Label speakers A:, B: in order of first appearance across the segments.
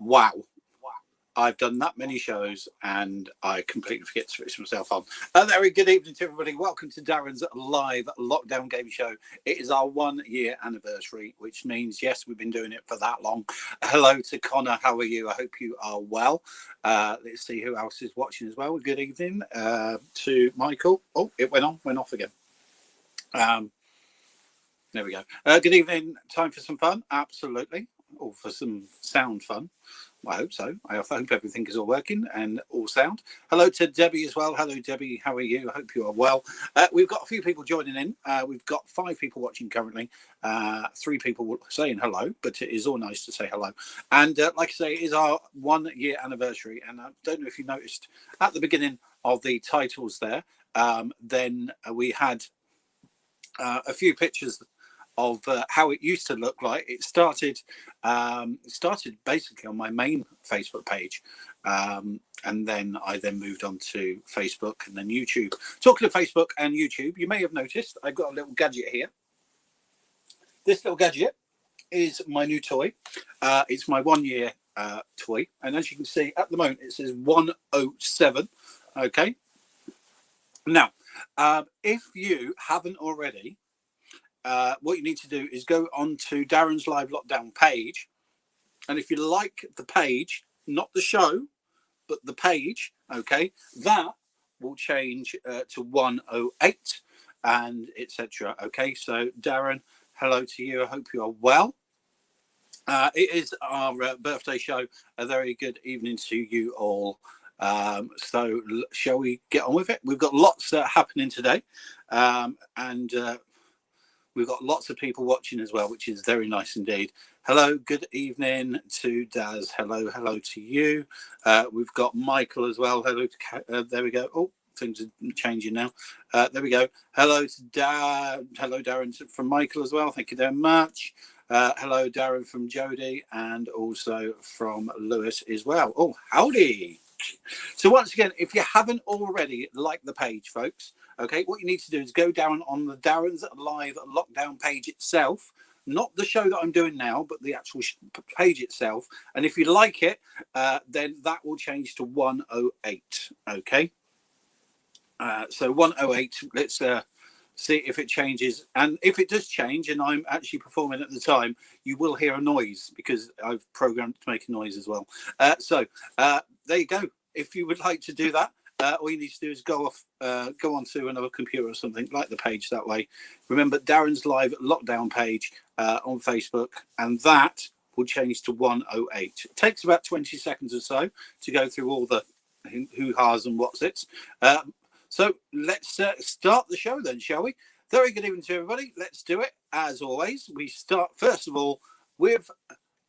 A: Wow. I've done that many shows and I completely forget to switch myself on. Very good evening to everybody. Welcome to Darren's live lockdown game show. It is our 1 year anniversary, which means, yes, we've been doing it for that long. Hello to Connor. How are you? I hope you are well. Let's see who else is watching as well. Good evening to Michael. Oh, it went off again. There we go. Good evening. Time for some fun? Absolutely. Or for some sound fun. I hope so. I hope everything is all working and all sound. Hello to Debbie as well. Hello, Debbie. How are you? I hope you are well. We've got a few people joining in. We've got 5 people watching currently. 3 people saying hello, but it is all nice to say hello. And like I say, it is our 1 year anniversary. And I don't know if you noticed at the beginning of the titles there, then we had a few pictures of how it used to look like. It started basically on my main Facebook page, and then I moved on to Facebook and then YouTube. Talking of Facebook and YouTube, you may have noticed I've got a little gadget here. This little gadget is my new toy. It's my 1 year toy, and as you can see at the moment it says 107. Okay, now if you haven't already, what you need to do is go on to Darren's Live Lockdown page. And if you like the page, not the show, but the page, okay, that will change to 108 and etc. Okay, so Darren, hello to you. I hope you are well. It is our birthday show. A very good evening to you all. So shall we get on with it? We've got lots happening today. And we've got lots of people watching as well, which is very nice indeed. Hello, good evening to Daz. Hello to you. We've got Michael as well. Hello to there we go. Oh, things are changing now. There we go. Hello to hello, Darren from Michael as well. Thank you very much. Hello, Darren from Jody, and also from Lewis as well. Oh, howdy. So once again, if you haven't already liked the page, folks, okay, what you need to do is go down on the Darren's Live Lockdown page itself, not the show that I'm doing now, but the actual page itself. And if you like it, then that will change to 108. Okay. So 108, let's see if it changes. And if it does change and I'm actually performing at the time, you will hear a noise because I've programmed to make a noise as well. So there you go. If you would like to do that, all you need to do is go on to another computer or something, like the page that way. Remember Darren's Live Lockdown page on Facebook, and that will change to 108. It takes about 20 seconds or so to go through all the hoo-has and what's-its. So let's start the show then, shall we? Very good evening to everybody. Let's do it. As always, we start first of all with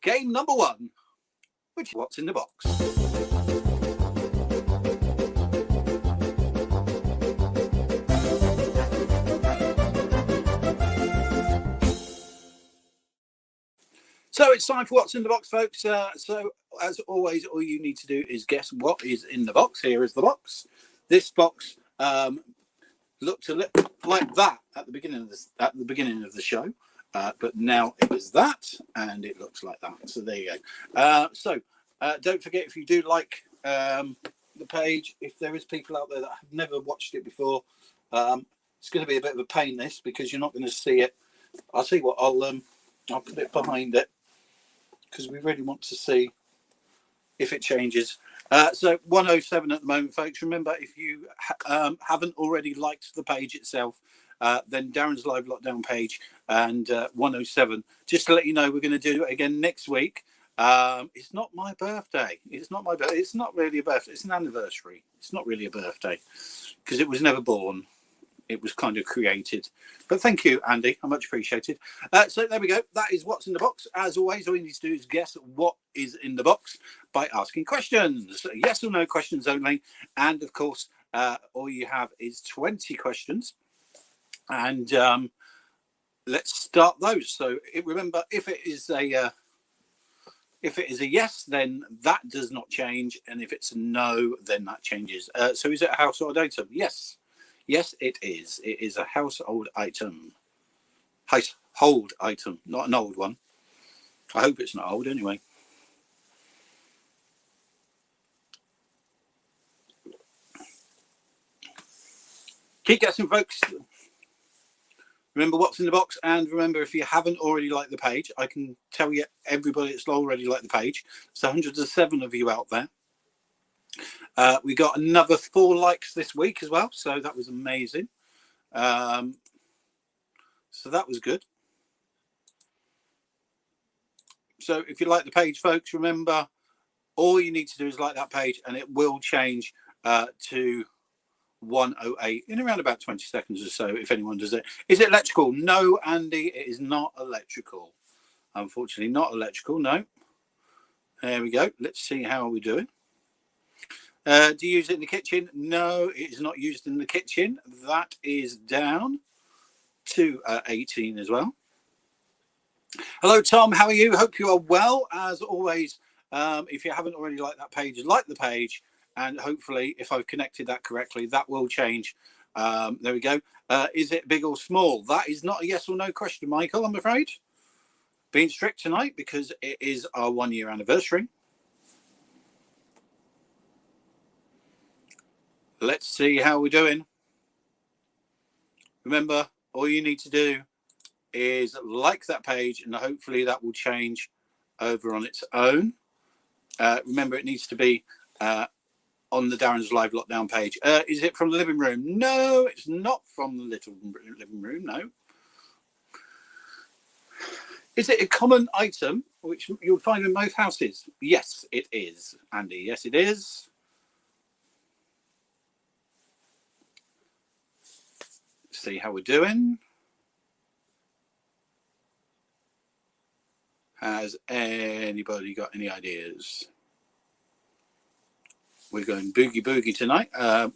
A: game number 1, which is what's in the box. So it's time for what's in the box, folks. So as always, all you need to do is guess what is in the box. Here is the box. This box looked a little like that at the beginning of the show, but now it is that, and it looks like that. So there you go. So don't forget, if you do like the page, if there is people out there that have never watched it before, it's going to be a bit of a pain, this, because you're not going to see it. I'll tell you what, I'll put it behind it, because we really want to see if it changes. So 107 at the moment, folks. Remember, if you haven't already liked the page itself, then Darren's Live Lockdown page and 107. Just to let you know, we're going to do it again next week. It's not my birthday. It's not my birthday. It's not really a birthday. It's an anniversary. It's not really a birthday because it was never born. It was kind of created. But thank you, Andy. I much appreciated. So there we go. That is what's in the box. As always, all you need to do is guess what is in the box by asking questions. Yes or no questions only. And, of course, all you have is 20 questions. And let's start those. So remember, if it is a yes, then that does not change. And if it's a no, then that changes. So is it a household item? Yes. Yes, it is. It is a household item. Household item, not an old one. I hope it's not old anyway. Keep guessing, folks. Remember what's in the box, and remember, if you haven't already liked the page, I can tell you everybody that's already liked the page. There's 107 of you out there. We got another 4 likes this week as well, so that was amazing. So that was good. So if you like the page, folks, remember, all you need to do is like that page, and it will change to 108 in around about 20 seconds or so, if anyone does it. Is it electrical? No, Andy, it is not electrical. Unfortunately, not electrical, no. There we go. Let's see how we're doing. Do you use it in the kitchen? No, it is not used in the kitchen. That is down to 18 as well. Hello, Tom. How are you? Hope you are well. As always, if you haven't already liked that page, like the page. And hopefully, if I've connected that correctly, that will change. There we go. Is it big or small? That is not a yes or no question, Michael, I'm afraid. Being strict tonight because it is our 1-year anniversary. Let's see how we're doing. Remember, all you need to do is like that page, and hopefully that will change over on its own. Remember, it needs to be on the Darren's Live Lockdown page. Is it from the living room? No, it's not from the living room, no. Is it a common item which you'll find in most houses? Yes, it is, Andy. Yes, it is. See how we're doing. Has anybody got any ideas? We're going boogie boogie tonight.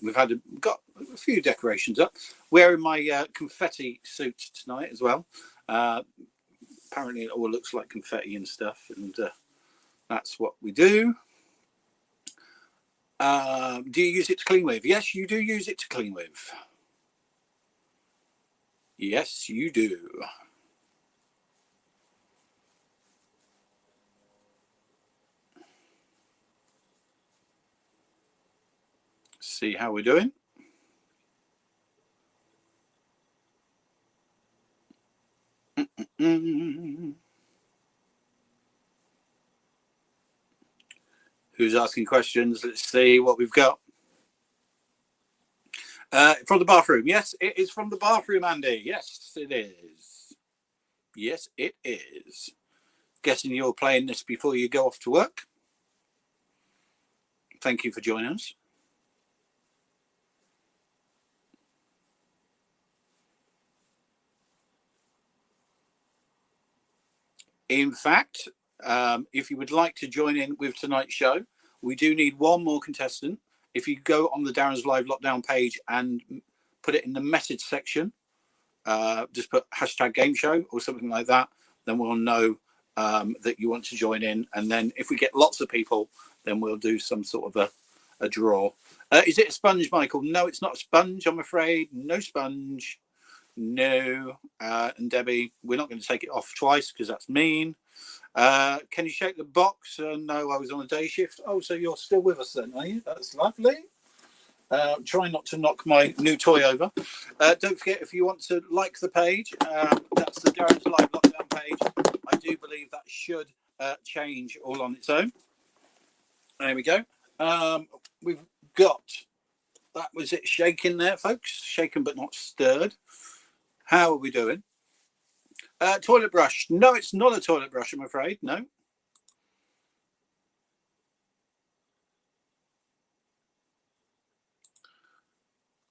A: We've got a few decorations up. Wearing my confetti suit tonight as well. Apparently it all looks like confetti and stuff, and that's what we do. Do you use it to clean with? Yes, you do use it to clean with. Yes, you do. See how we're doing. Who's asking questions? Let's see what we've got. From the bathroom. Yes, it is from the bathroom, Andy. Yes, it is. Yes, it is. Guessing you're playing this before you go off to work. Thank you for joining us. In fact, if you would like to join in with tonight's show, we do need one more contestant. If you go on the Darren's Live Lockdown page and put it in the message section, just put #GameShow or something like that, then we'll know that you want to join in. And then if we get lots of people, then we'll do some sort of a draw. Is it a sponge, Michael? No, it's not a sponge, I'm afraid. No sponge. No. And Debbie, we're not going to take it off twice because that's mean. Can you shake the box? No, I was on a day shift. Oh, so you're still with us then, are you? That's lovely. Try not to knock my new toy over. Don't forget, if you want to like the page, that's the Darren's Live Lockdown page. I do believe that should change all on its own. There we go. We've got, that was it, shaking there, folks. Shaken but not stirred. How are we doing? Toilet brush. No, it's not a toilet brush, I'm afraid. No.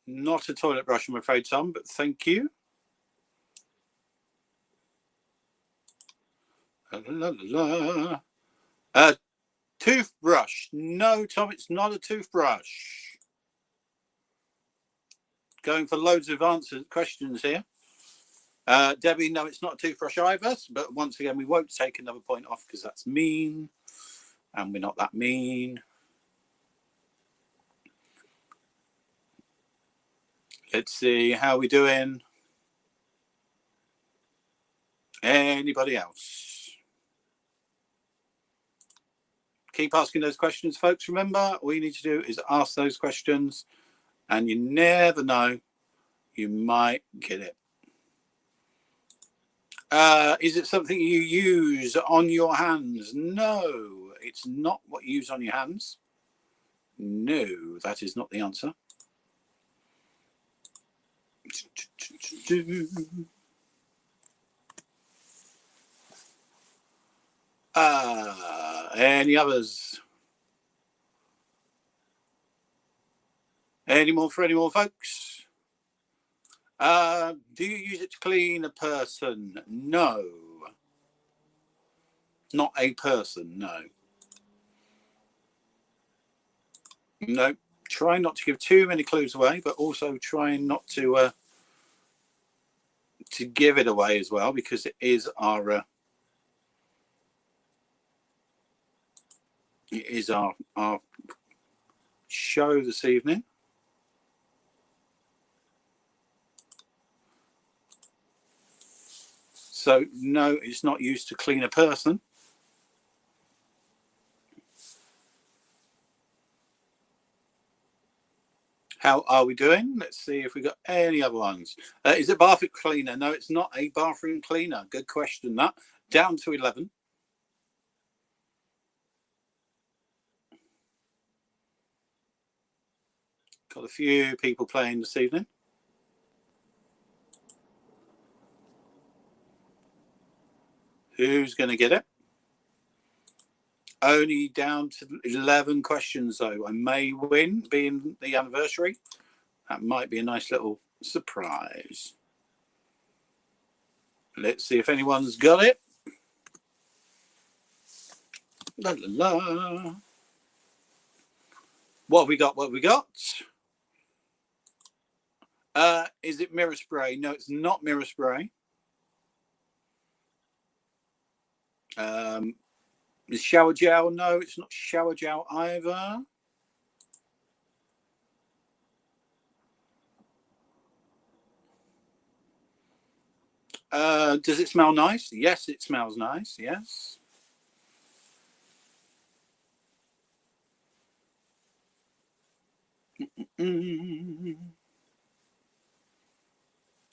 A: Not a toilet brush, I'm afraid, Tom, but thank you. Toothbrush. No, Tom, it's not a toothbrush. Going for loads of answers, questions here. Debbie, no, it's not a toothbrush either. But once again, we won't take another point off because that's mean. And we're not that mean. Let's see how we're doing. Anybody else? Keep asking those questions, folks. Remember, all you need to do is ask those questions, and you never know you might get it. Is it something you use on your hands? No, it's not what you use on your hands. No, that is not the answer. Any others? Any more for any more folks? Do you use it to clean a person? No. Not a person, no. No. Try not to give too many clues away, but also trying not to give it away as well, because it is our show this evening. So no, it's not used to clean a person. How are we doing? Let's see if we got any other ones. Is it bathroom cleaner? No, it's not a bathroom cleaner. Good question, that. Down to 11. Got a few people playing this evening. Who's going to get it? Only down to 11 questions, though. I may win, being the anniversary. That might be a nice little surprise. Let's see if anyone's got it. La, la, la. What have we got? What have we got? Is it mirror spray? No, it's not mirror spray. Is shower gel? No, it's not shower gel either. Does it smell nice? Yes, it smells nice. Yes.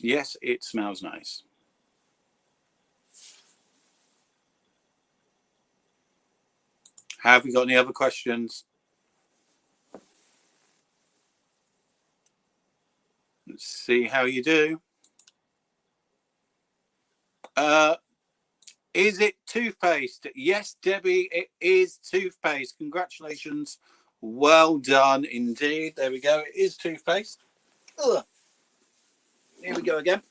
A: Yes, it smells nice. Have we got any other questions? Let's see how you do. Is it toothpaste? Yes, Debbie, it is toothpaste. Congratulations. Well done indeed. There we go. It is toothpaste. Ugh. Here we go again.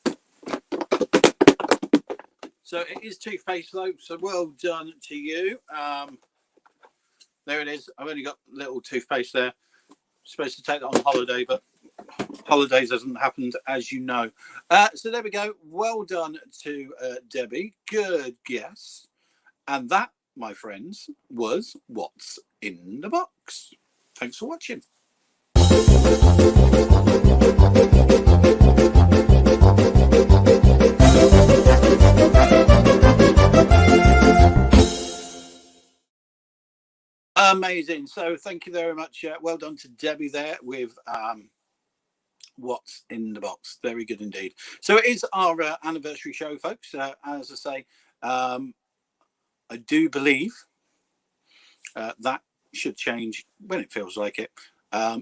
A: So it is toothpaste, though. So well done to you. There it is. I've only got little toothpaste there. Supposed to take that on holiday, but holidays hasn't happened, as you know. So there we go. Well done to Debbie. Good guess. And that, my friends, was What's in the Box. Thanks for watching. Amazing. So thank you very much. Well done to Debbie there with What's in the Box. Very good indeed. So it is our anniversary show, folks. As I say, I do believe that should change when it feels like it.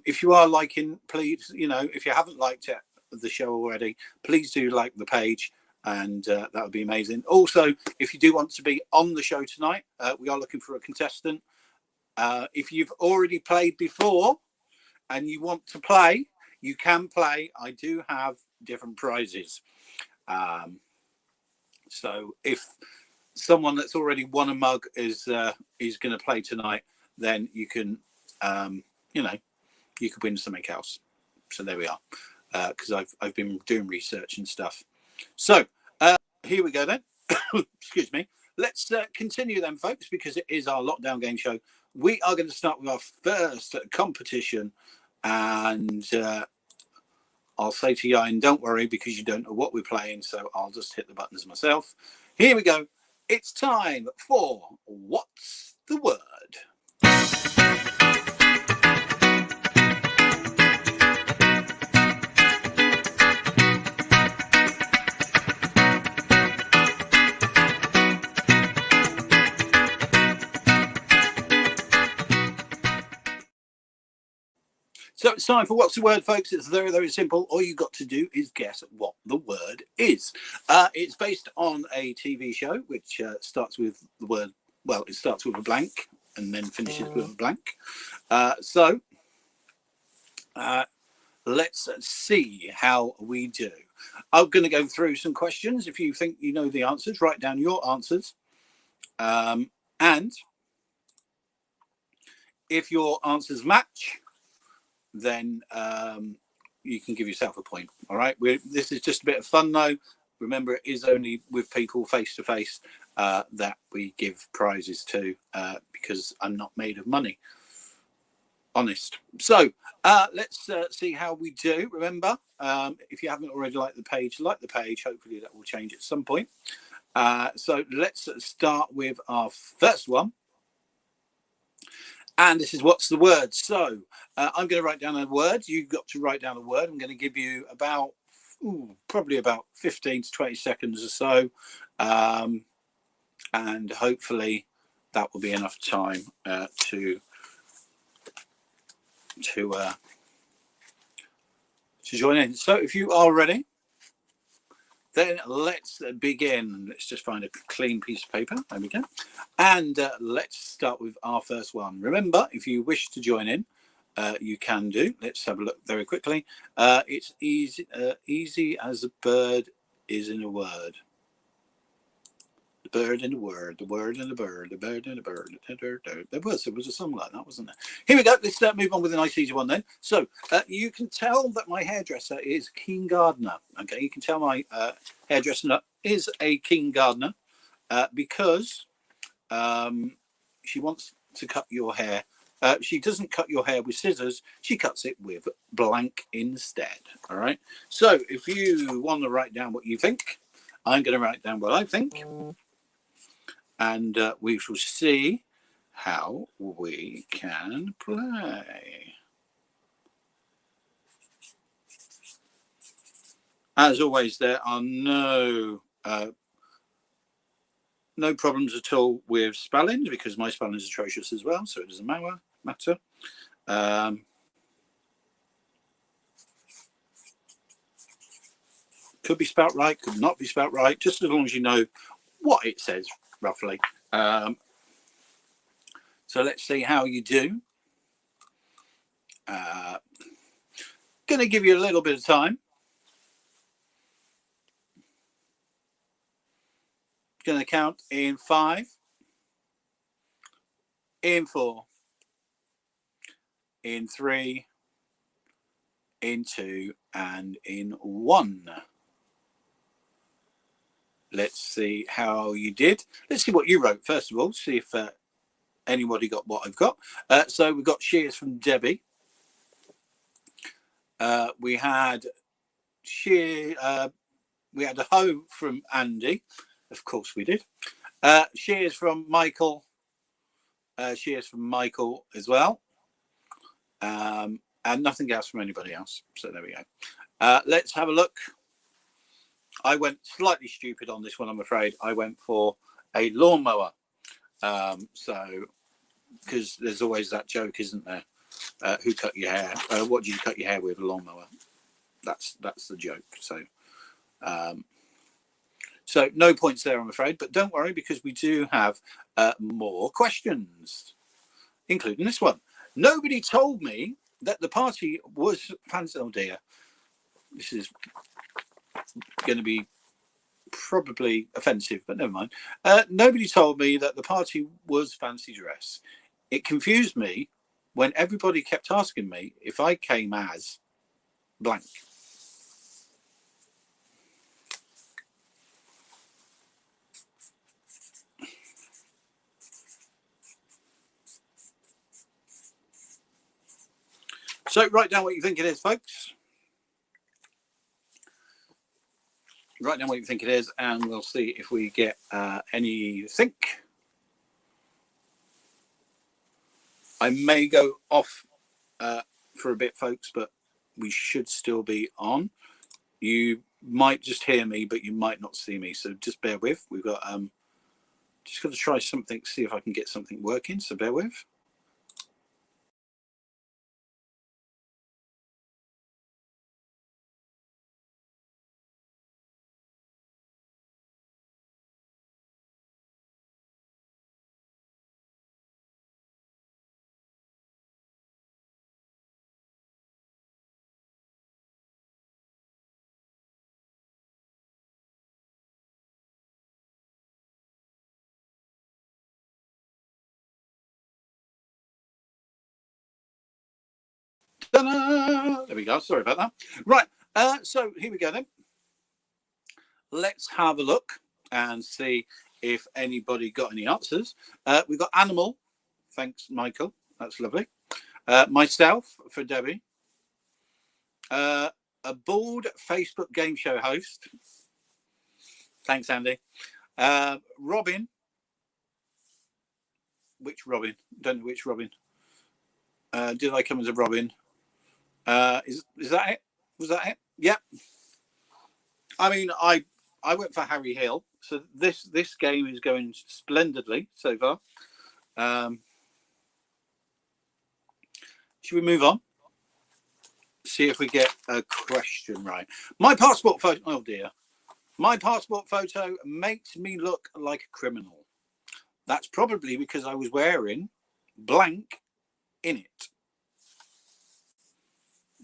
A: If you are liking, please, if you haven't liked it, the show already, please do like the page, and that would be amazing. Also, if you do want to be on the show tonight, we are looking for a contestant. If you've already played before and you want to play, you can play. I do have different prizes. So if someone that's already won a mug is going to play tonight, then you can, you could win something else. So there we are. Because I've been doing research and stuff. So here we go then. Excuse me. Let's continue then, folks, because it is our lockdown game show. We are going to start with our first competition, and I'll say to Yain, don't worry, because you don't know what we're playing, so I'll just hit the buttons myself. Here we go. It's time for What's the Word? It's time for What's the Word, folks. It's very, very simple. All you got to do is guess what the word is. It's based on a TV show which starts with the word, well, it starts with a blank and then finishes with a blank. So let's see how we do. I'm going to go through some questions. If you think you know the answers, write down your answers. And if your answers match, then you can give yourself a point. All right. This is just a bit of fun, though. Remember, it is only with people face to face that we give prizes to, because I'm not made of money. Honest. So let's see how we do. Remember, if you haven't already liked the page, like the page. Hopefully that will change at some point. So let's start with our first one. And this is What's the Word. So I'm going to write down a word. You've got to write down a word. I'm going to give you about, probably about 15 to 20 seconds or so. And hopefully that will be enough time to join in. So if you are ready, then let's begin. Let's just find a clean piece of paper. There we go. And let's start with our first one. Remember, if you wish to join in, you can do. Let's have a look very quickly. It's easy, easy as a bird is in a word. The bird and the word, the word and the bird, the bird and the bird. There was a song like that, wasn't there? Here we go. Let's move on with a nice easy one then. So you can tell that my hairdresser is Keen Gardner. Okay, you can tell my hairdresser is a Keen Gardner because she wants to cut your hair. She doesn't cut your hair with scissors. She cuts it with blank instead. All right. So if you want to write down what you think, I'm going to write down what I think. And we shall see how we can play. As always, there are no problems at all with spelling, because my spelling is atrocious as well, so it doesn't matter. Could be spelt right, could not be spelt right, just as long as you know what it says roughly. So let's see how you do. Going to give you a little bit of time. Going to count in 5, in 4, in 3, in 2, and in 1. Let's see how you did. Let's see what you wrote first of all. See if anybody got what I've got. So we've got cheers from Debbie. We had we had a ho from Andy. Of course we did. Cheers from Michael. Cheers from Michael as well. And nothing else from anybody else. So there we go. Let's have a look. I went slightly stupid on this one, I'm afraid. I went for a lawnmower. So, because there's always that joke, isn't there? Who cut your hair? What do you cut your hair with? A lawnmower. That's the joke. So, so no points there, I'm afraid. But don't worry, because we do have more questions, including this one. Nobody told me that the party was fancy. Oh dear, this is going to be probably offensive, but never mind. Nobody told me that the party was fancy dress. It confused me when everybody kept asking me if I came as blank. So write down what you think it is, folks. Write down what you think it is, and we'll see if we get anything. I may go off for a bit, folks, but we should still be on. You might just hear me, but you might not see me, so just bear with. We've got just got to try something, see if I can get something working, so bear with. Ta-da! There we go. Sorry about that. Right. So here we go then. Let's have a look and see if anybody got any answers. We've got animal. Thanks, Michael. That's lovely. Myself for Debbie. A bald Facebook game show host. Thanks, Andy. Robin. Which Robin? Don't know which Robin. Did I come as a Robin? Is that it? Was that it? Yep. I mean, I went for Harry Hill, so this game is going splendidly so far. Should we move on? See if we get a question right. My passport photo. Oh dear. My passport photo makes me look like a criminal. That's probably because I was wearing blank in it.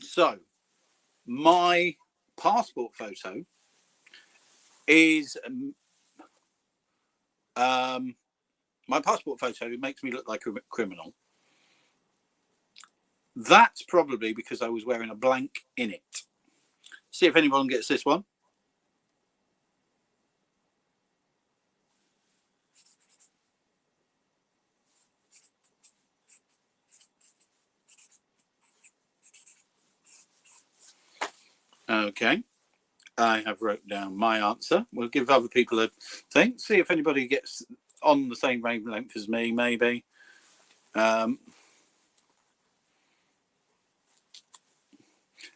A: So, my passport photo is my passport photo makes me look like a criminal. That's probably because I was wearing a blank in it. See if anyone gets this one. Okay. I have wrote down my answer. We'll give other people a thing. See if anybody gets on the same wavelength as me, maybe.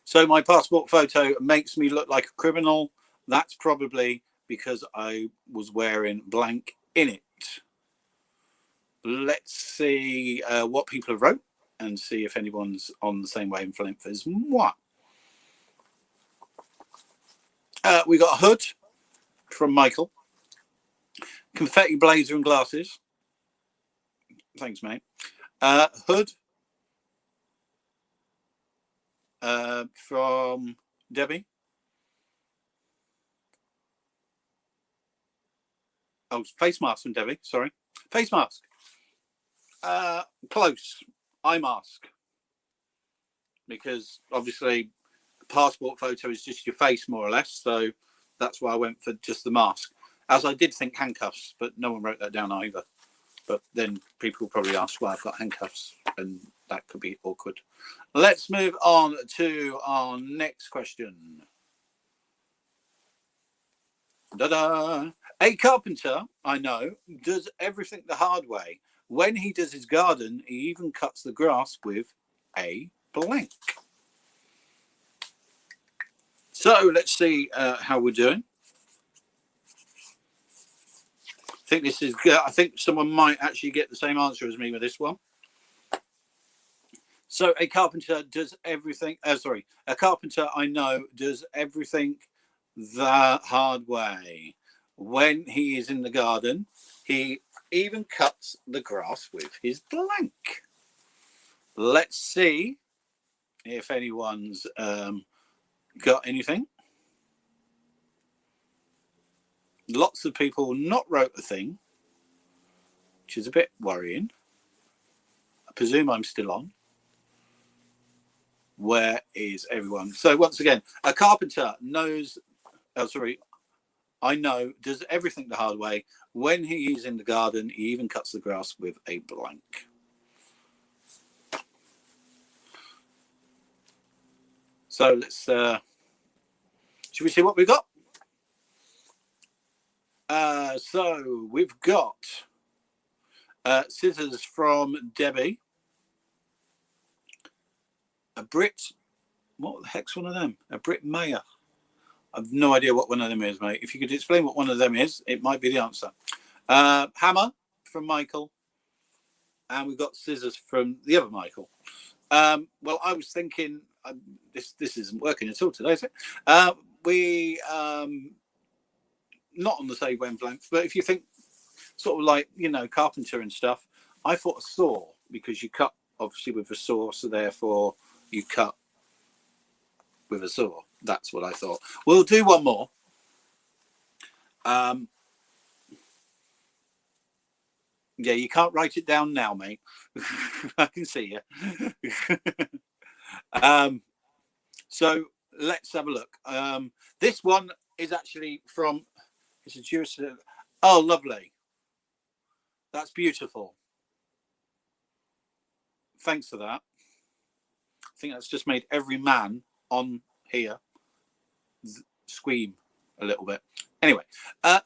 A: So my passport photo makes me look like a criminal. That's probably because I was wearing blank in it. Let's see what people have wrote and see if anyone's on the same wavelength as moi. We got a hood from Michael. Confetti blazer and glasses. Thanks, mate. Hood from Debbie. Oh, face mask from Debbie. Sorry. Face mask. Close. Eye mask. Because obviously the passport photo is just your face more or less. So that's why I went for just the mask. As I did think handcuffs, but no one wrote that down either. But then people will probably ask why I've got handcuffs, and that could be awkward. Let's move on to our next question. Da-da! A carpenter, I know, does everything the hard way. When he does his garden, he even cuts the grass with a blank. So let's see how we're doing. I think this is good. I think someone might actually get the same answer as me with this one. So a carpenter does everything. A carpenter I know does everything the hard way. When he is in the garden, he even cuts the grass with his blank. Let's see if anyone's got anything. Lots of people not wrote a thing, which is a bit worrying. I presume I'm still on. Where is everyone? So once again, a carpenter knows, I know, does everything the hard way. When he is in the garden, he even cuts the grass with a blank. So let's, should we see what we've got? So we've got scissors from Debbie. A Brit, what the heck's one of them? A Brit Mayer. I've no idea what one of them is, mate. If you could explain what one of them is, it might be the answer. Hammer from Michael. And we've got scissors from the other Michael. Well, I was thinking, this isn't working at all today, is it? We, not on the same wavelength, but if you think sort of like, you know, carpenter and stuff, I thought a saw, because you cut obviously with a saw, so therefore you cut with a saw. That's what I thought. We'll do one more. Yeah, you can't write it down now, mate. I can see you. So let's have a look. This one is actually from, it's a Jewish, oh, lovely. That's beautiful. Thanks for that. I think that's just made every man on here scream a little bit. Anyway,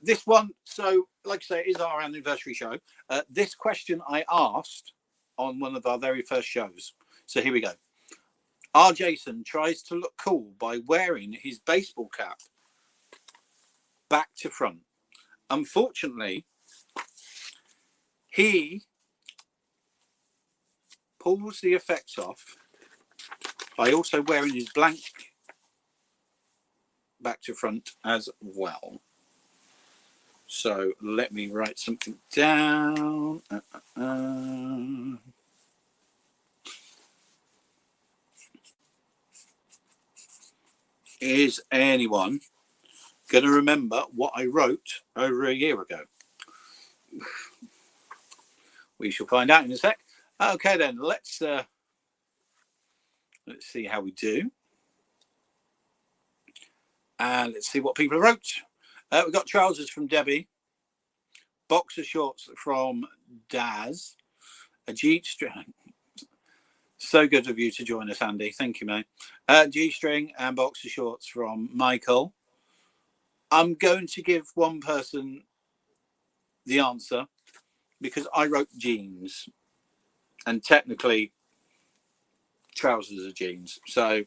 A: this one, so like I say, is our anniversary show. This question I asked on one of our very first shows. So here we go. R. Jason tries to look cool by wearing his baseball cap back to front. Unfortunately, he pulls the effects off by also wearing his blank back to front as well. So let me write something down. Is anyone going to remember what I wrote over a year ago? We shall find out in a sec. Okay, then let's see how we do, and let's see what people wrote. We've got trousers from Debbie, boxer shorts from Daz, a G-string. So good of you to join us, Andy. Thank you, mate. G-string and boxer shorts from Michael. I'm going to give one person the answer because I wrote jeans, and technically trousers are jeans. So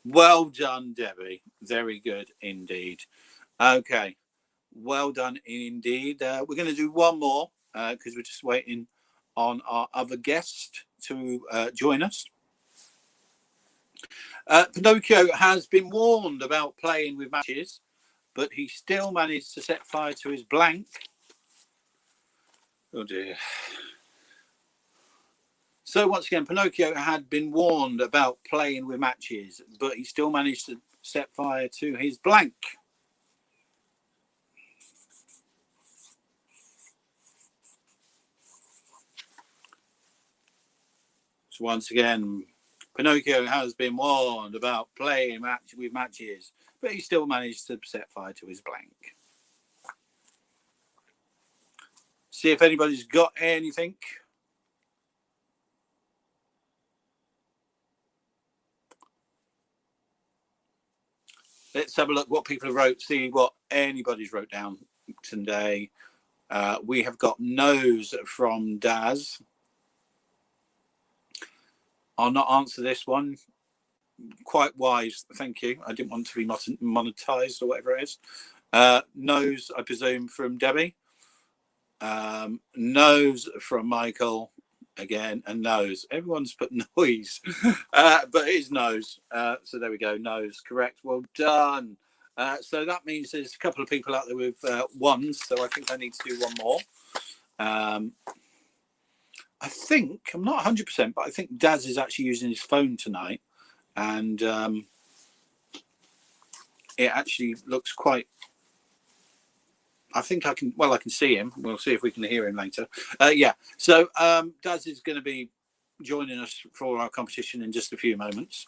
A: well done, Debbie. Very good indeed. Okay, well done indeed. We're going to do one more because we're just waiting on our other guest to join us. Pinocchio has been warned about playing with matches, but he still managed to set fire to his blank. Oh dear. So once again, Pinocchio had been warned about playing with matches, but he still managed to set fire to his blank. So once again, Pinocchio has been warned about playing with matches, but he still managed to set fire to his blank. See if anybody's got anything. Let's have a look what people have wrote, see what anybody's wrote down today. We have got nose from Daz. I'll not answer this one. Quite wise, thank you. I didn't want to be monetized or whatever it is. Nose, I presume, from Debbie. Nose from Michael again, and nose. Everyone's put noise, but it is nose. So there we go, nose, correct. Well done. So that means there's a couple of people out there with ones. So I think I need to do one more. I think I'm not 100%, but I think Daz is actually using his phone tonight, and it actually looks quite. I think I can. Well, I can see him. We'll see if we can hear him later. Yeah. So Daz is going to be joining us for our competition in just a few moments.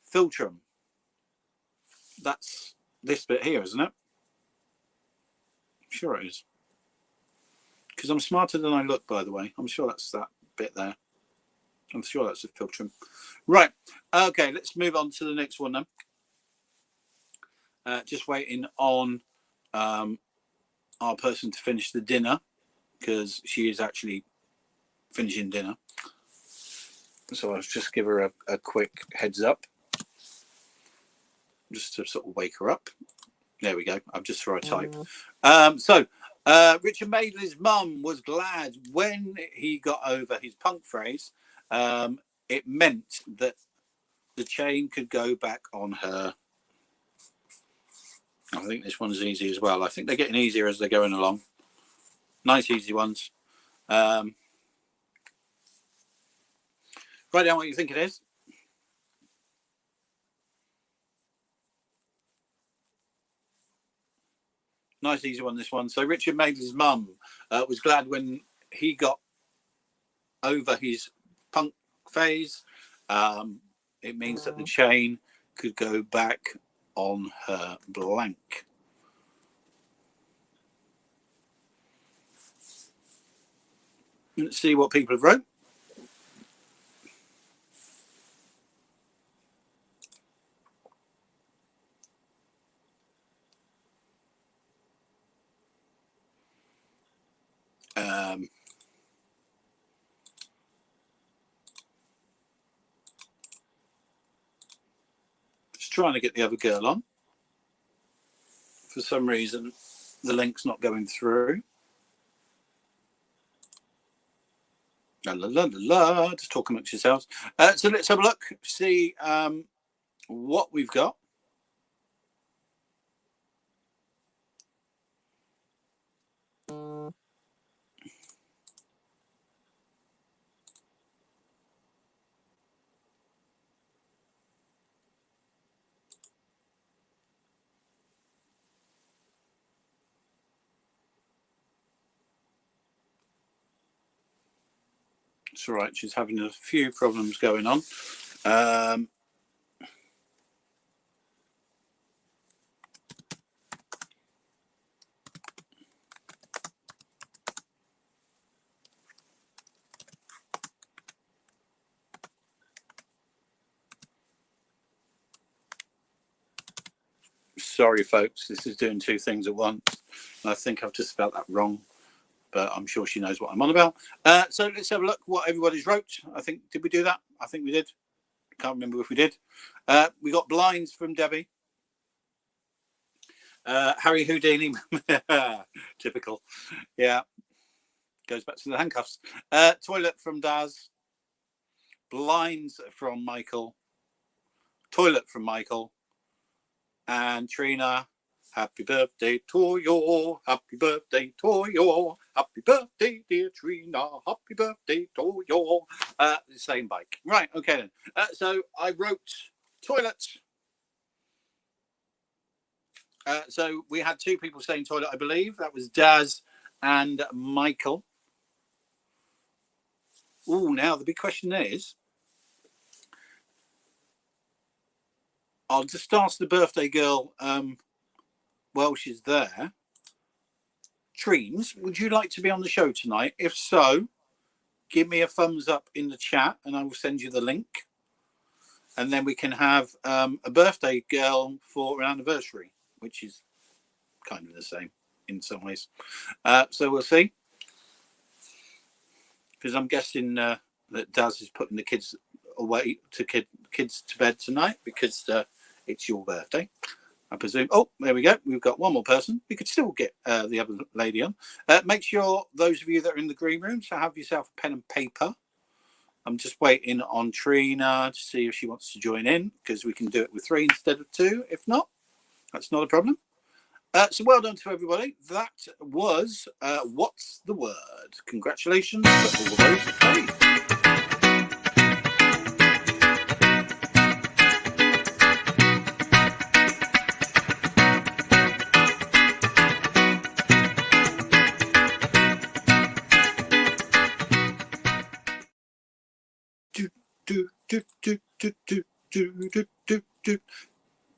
A: Filtrum. That's this bit here, isn't it? I'm sure it is. Because I'm smarter than I look, by the way. I'm sure that's that bit there. I'm sure that's a Filtrum. Right. Okay, let's move on to the next one then. Just waiting on our person to finish the dinner because she is actually finishing dinner. So I'll just give her a quick heads up just to sort of wake her up. There we go. I've just thrown a type. So Richard Madeley's mum was glad when he got over his punk phrase. It meant that the chain could go back on her. I think this one's easy as well. I think they're getting easier as they're going along. Nice, easy ones. Write down what you think it is. Nice, easy one, this one. So Richard Madeley's mum was glad when he got over his punk phase. It means that the chain could go back on her blank. Let's see what people have wrote. Just trying to get the other girl on. For some reason, the link's not going through. La la la la. Just talk amongst yourselves. So let's have a look. See what we've got. It's all right. She's having a few problems going on. Sorry, folks. This is doing two things at once. I think I've just spelled that wrong, but I'm sure she knows what I'm on about. So let's have a look what everybody's wrote. I think, did we do that? I think we did. Can't remember if we did. We got blinds from Debbie. Harry Houdini. Typical. Yeah. Goes back to the handcuffs. Toilet from Daz. Blinds from Michael. Toilet from Michael. And Trina. Happy birthday to you. Happy birthday to you. Happy birthday, dear Trina. Happy birthday to you. The same bike. Right, okay then. So I wrote toilet. So we had two people saying toilet, I believe. That was Daz and Michael. Oh, now the big question is, I'll just ask the birthday girl while she's there. Treens, would you like to be on the show tonight? If so, give me a thumbs up in the chat and I will send you the link. And then we can have a birthday girl for an anniversary, which is kind of the same in some ways. So we'll see. Because I'm guessing that Daz is putting the kids away to kids to bed tonight because it's your birthday, I presume. Oh, there we go. We've got one more person. We could still get the other lady on. Make sure those of you that are in the green room, so have yourself a pen and paper. I'm just waiting on Trina to see if she wants to join in because we can do it with 3 instead of 2. If not, that's not a problem. So well done to everybody. That was What's the Word? Congratulations to all those that played.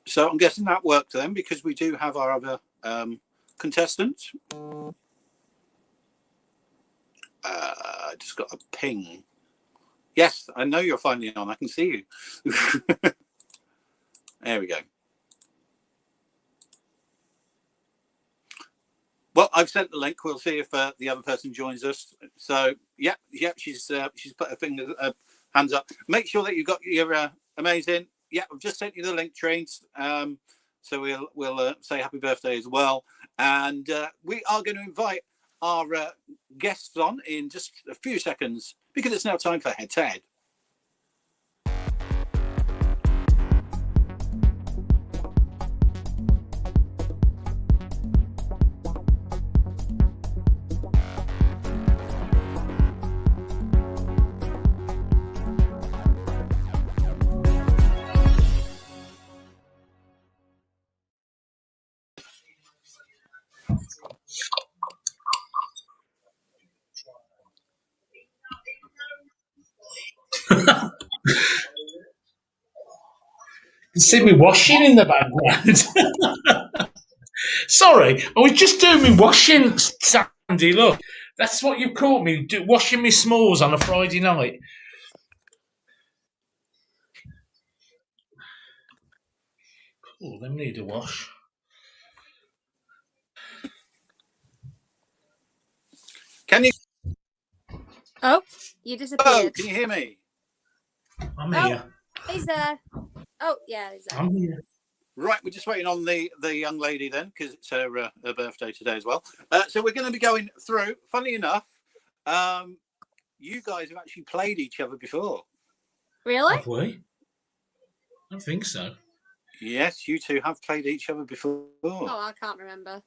A: So I'm guessing that worked then because we do have our other contestant. I just got a ping. Yes, I know you're finally on. I can see you. There we go. Well, I've sent the link. We'll see if the other person joins us. So, yeah, she's put her hands up. Make sure that you've got your amazing. Yeah, I've just sent you the link, Trains. So we'll say happy birthday as well. And we are going to invite our guests on in just a few seconds because it's now time for Head to Head.
B: You see me washing in the background. Sorry, I was just doing me washing, Sandy. Look, that's what you caught me, washing me smalls on a Friday night. Oh, them need a wash.
A: Can you?
C: Oh, you disappeared.
A: Oh, can you hear me?
B: I'm here.
C: He's there. Oh, yeah, he's there.
B: I'm here.
A: Right, we're just waiting on the young lady then, because it's her birthday today as well. So we're going to be going through. Funny enough, you guys have actually played each other before.
C: Really?
B: Have we? I don't think so.
A: Yes, you two have played each other before.
C: Oh, I can't remember.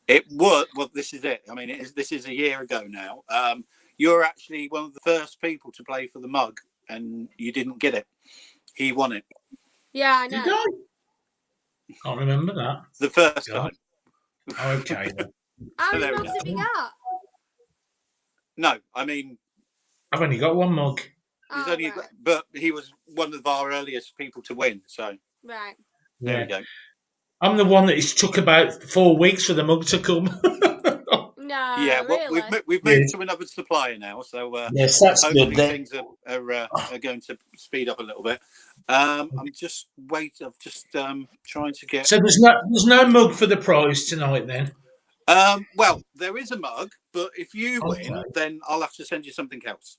A: It was, well, this is it. I mean, this is a year ago now. You're actually one of the first people to play for the mug, and you didn't get it. He won it.
C: Yeah, I know.
B: Did I? Can't remember that.
A: The first
B: God.
A: time.
B: Okay. Then.
C: How
A: So
C: many
A: there we
C: mugs
A: go.
C: have you got?
A: No, I mean,
B: I've only got one mug.
A: he's
C: Oh,
A: only,
C: right.
A: but he was one of our earliest people to win. So
C: Right.
A: there
B: Yeah.
A: we go.
B: I'm the one that it took about 4 weeks for the mug to come.
C: No,
A: Yeah, well,
C: really?
A: we've moved to another supplier now, so
B: Yes, that's
A: hopefully
B: good then.
A: things are going to speed up a little bit. I'm just trying to get.
B: So there's no mug for the prize tonight then.
A: Well, there is a mug, but if you win,
B: Okay.
A: then I'll have to send you something else.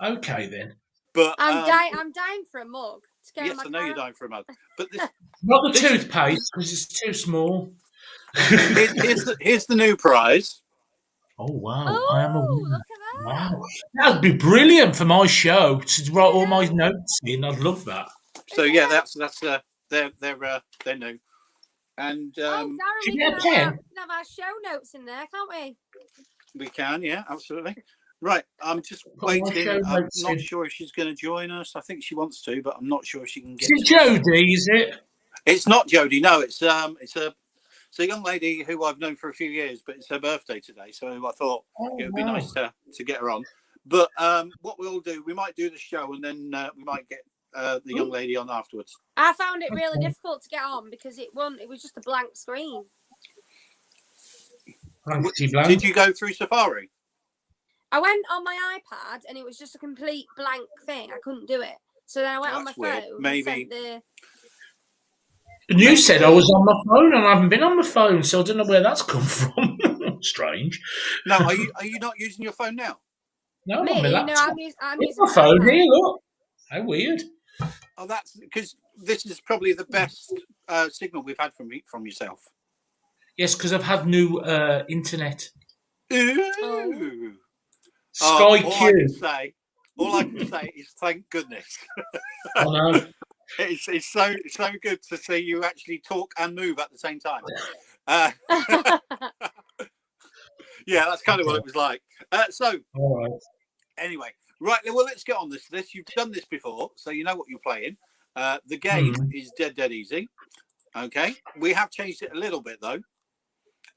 B: Okay then.
A: But
C: I'm dying for a mug. To go in
A: yes,
C: my
A: I know you're
C: car.
A: dying for a mug, but this,
B: Not the toothpaste because it's too small.
A: here's the new prize.
B: Oh wow!
C: Oh,
B: I am a winner.
C: look at that.
B: Wow, that'd be brilliant for my show to write all my notes in. I'd love that.
A: So yeah, that's they're new, and
C: Oh, Darren,
B: Should
C: we
B: we
C: can
B: get a pen?
C: have our show notes in there, can't we?
A: we can, yeah, absolutely. Right, I'm just
B: Put my
A: waiting.
B: show
A: I'm
B: notes
A: not
B: in.
A: sure if she's going to join us. I think she wants to, but I'm not sure if she can get.
B: Is it Jodie? Is it?
A: It's not Jodie. No, it's a young lady who I've known for a few years, but it's her birthday today, so I thought it would be nice to get her on. But what we'll do, we might do the show, and then we might get the young lady on afterwards.
C: I found it really difficult to get on because it was just a blank screen.
A: Did you go through Safari?
C: I went on my iPad and it was just a complete blank thing. I couldn't do it. So then I went on my
A: weird.
C: phone.
A: Maybe.
B: And you said I was on my phone, and I haven't been on my phone, so I don't know where that's come from. Strange.
A: No, are you not using your phone now?
B: No,
C: Me?
B: I'm on my
C: No,
B: laptop.
C: I'm
B: It's
C: using
B: my phone
C: iPad.
B: here. Look, how weird.
A: Oh, that's because this is probably the best signal we've had from yourself.
B: Yes, because I've had new internet.
A: Ooh.
B: Sky
A: all
B: Q.
A: All I can say is thank goodness.
B: I know.
A: It's so good to see you actually talk and move at the same time. Yeah, that's kind of what it was like. So
B: All right.
A: anyway, right, well, let's get on this. You've done this before, so you know what you're playing. The game is dead easy. Okay, we have changed it a little bit though,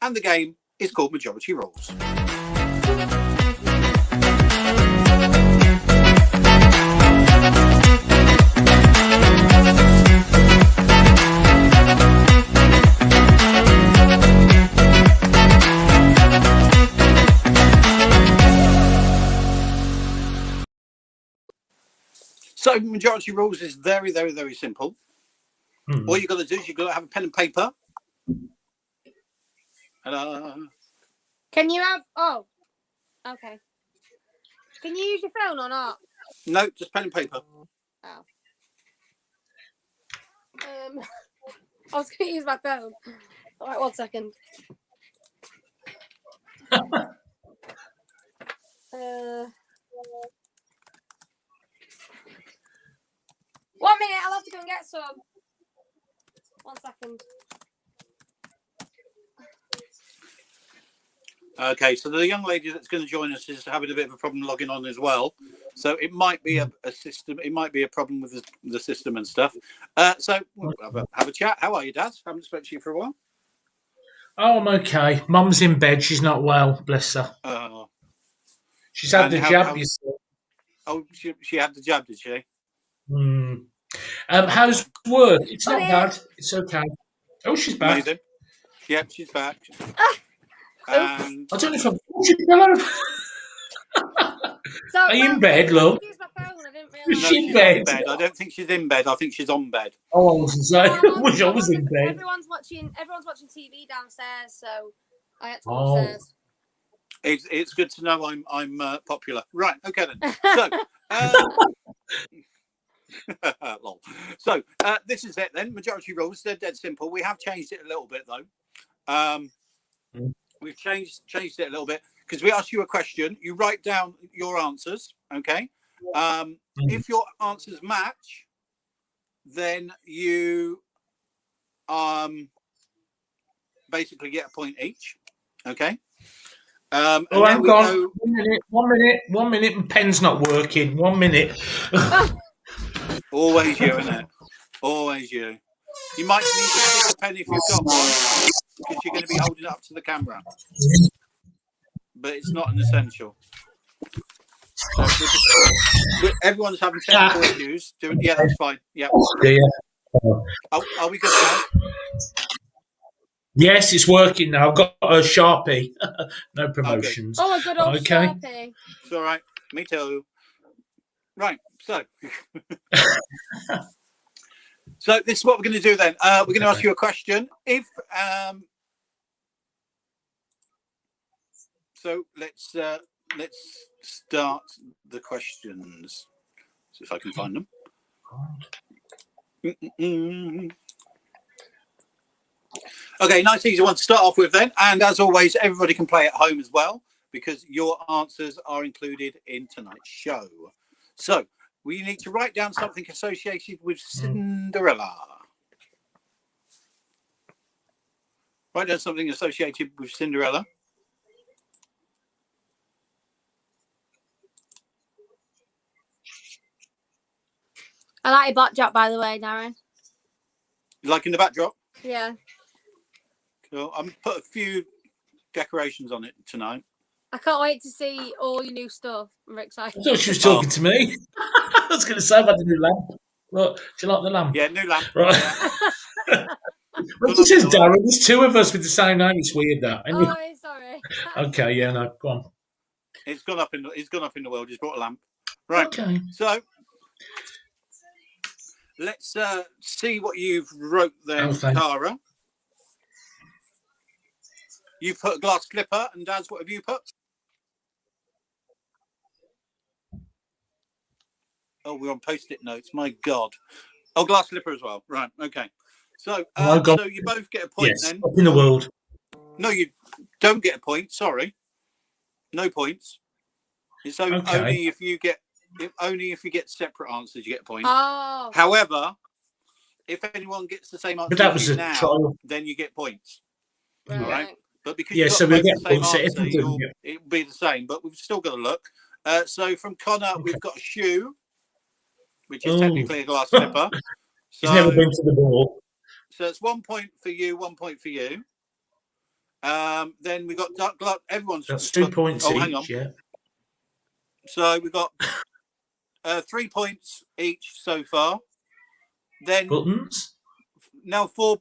A: and the game is called Majority Rules. So Majority Rules is very, very, very simple. All you've got to do is you've got to have a pen and paper.
C: Can you have? Oh, okay. Can you use your phone or not?
A: No, just pen and paper.
C: Oh. I was going to use my phone. All right, 1 second. 1 minute, I'll have to go and get some. 1 second.
A: Okay, so the young lady that's going to join us is having a bit of a problem logging on as well. So it might be a system. It might be a problem with the system and stuff. So we'll have a chat. How are you, Dad? Haven't spoken to you for a while.
B: Oh, I'm okay. Mum's in bed. She's not well. Bless her. She's had the jab.
A: Oh, she had the jab, did she?
B: How's work. It's
C: Got
B: not
C: it.
B: bad. It's okay. Oh, she's back.
A: Amazing. Yep, she's back.
C: Ah.
A: And
B: I don't know if I'm. Hello.
C: So,
B: Are you in
C: well,
B: bed, love?
C: Use my phone. I didn't
B: Is
C: realise.
A: no,
B: she in
A: she's
B: bed?
A: on bed. I don't think she's in bed. I think she's on bed.
B: Oh, I was
C: No,
B: saying.
C: I'm on-
B: Wish I
C: I'm
B: was
C: on
B: in
C: the-
B: bed.
C: Everyone's watching TV downstairs, so I had to go
B: Oh.
C: upstairs.
A: It's good to know I'm popular. Right. Okay then. So. Lol. So this is it then. Majority rules. They're dead simple. We have changed it a little bit though. We've changed it a little bit because we ask you a question. You write down your answers. Okay. If your answers match, then you basically get a point each. Okay. And
B: Oh,
A: then
B: hang
A: we
B: on.
A: go.
B: 1 minute. My pen's not working. 1 minute.
A: Always you, isn't it? Always you. You might need a sticker pen if you've got one, because you're going to be holding it up to the camera. But it's not an essential. So everyone's having technical issues. Yeah, that's fine. Yeah.
B: Yeah.
A: Are we good now?
B: Yes, it's working now. I've got a Sharpie. No promotions.
C: Oh, a good old
B: Okay.
C: Sharpie.
A: It's all right. Me too. Right. So. So this is what we're going to do then. We're going to ask you a question. If so, let's start the questions. See if I can find them. Okay, nice easy one to start off with then. And as always, everybody can play at home as well because your answers are included in tonight's show. So we need to write down something associated with Cinderella. Write down something associated with Cinderella.
C: I like your backdrop, by the way, Darren.
A: You liking the backdrop?
C: Yeah.
A: Cool. I'm put a few decorations on it tonight.
C: I can't wait to see all your new stuff. I'm very excited.
B: I thought she was talking to me. I was going to say about the new lamp. Look, do you like the lamp?
A: Yeah, new lamp.
B: Right.
A: Yeah.
B: When she says Darren, there's two of us with the same name. It's weird that. Anyway.
C: Oh, sorry.
B: Okay, yeah, no, go on.
A: It's gone up in the world. He's brought a lamp. Right.
B: Okay.
A: So let's see what you've wrote there, Cara. You've put a glass slipper, and Daz, what have you put? Oh, we're on post-it notes. My God. Oh, glass slipper as well. Right. Okay. So, so you both get a point then.
B: Up in the world.
A: No, you don't get a point. Sorry. No points. It's only if you get separate answers, you get a point.
C: Oh.
A: However, if anyone gets the same answer
B: But that was
A: as you
B: a
A: now,
B: trial.
A: then you get points.
C: Right.
A: All right. But because
B: Yeah,
A: you've got
B: so we
A: both
B: get
A: the same
B: points.
A: answer, it'll be the same. But we've still got to look. So from Connor, we've got a shoe, which is technically a glass slipper. So,
B: he's never been to the ball.
A: So it's 1 point for you, 1 point for you. Then we got dark gloves. Everyone's
B: That's 2 points each.
A: Hang on.
B: Yeah.
A: So we've got 3 points each so far. Then
B: buttons.
A: Now 4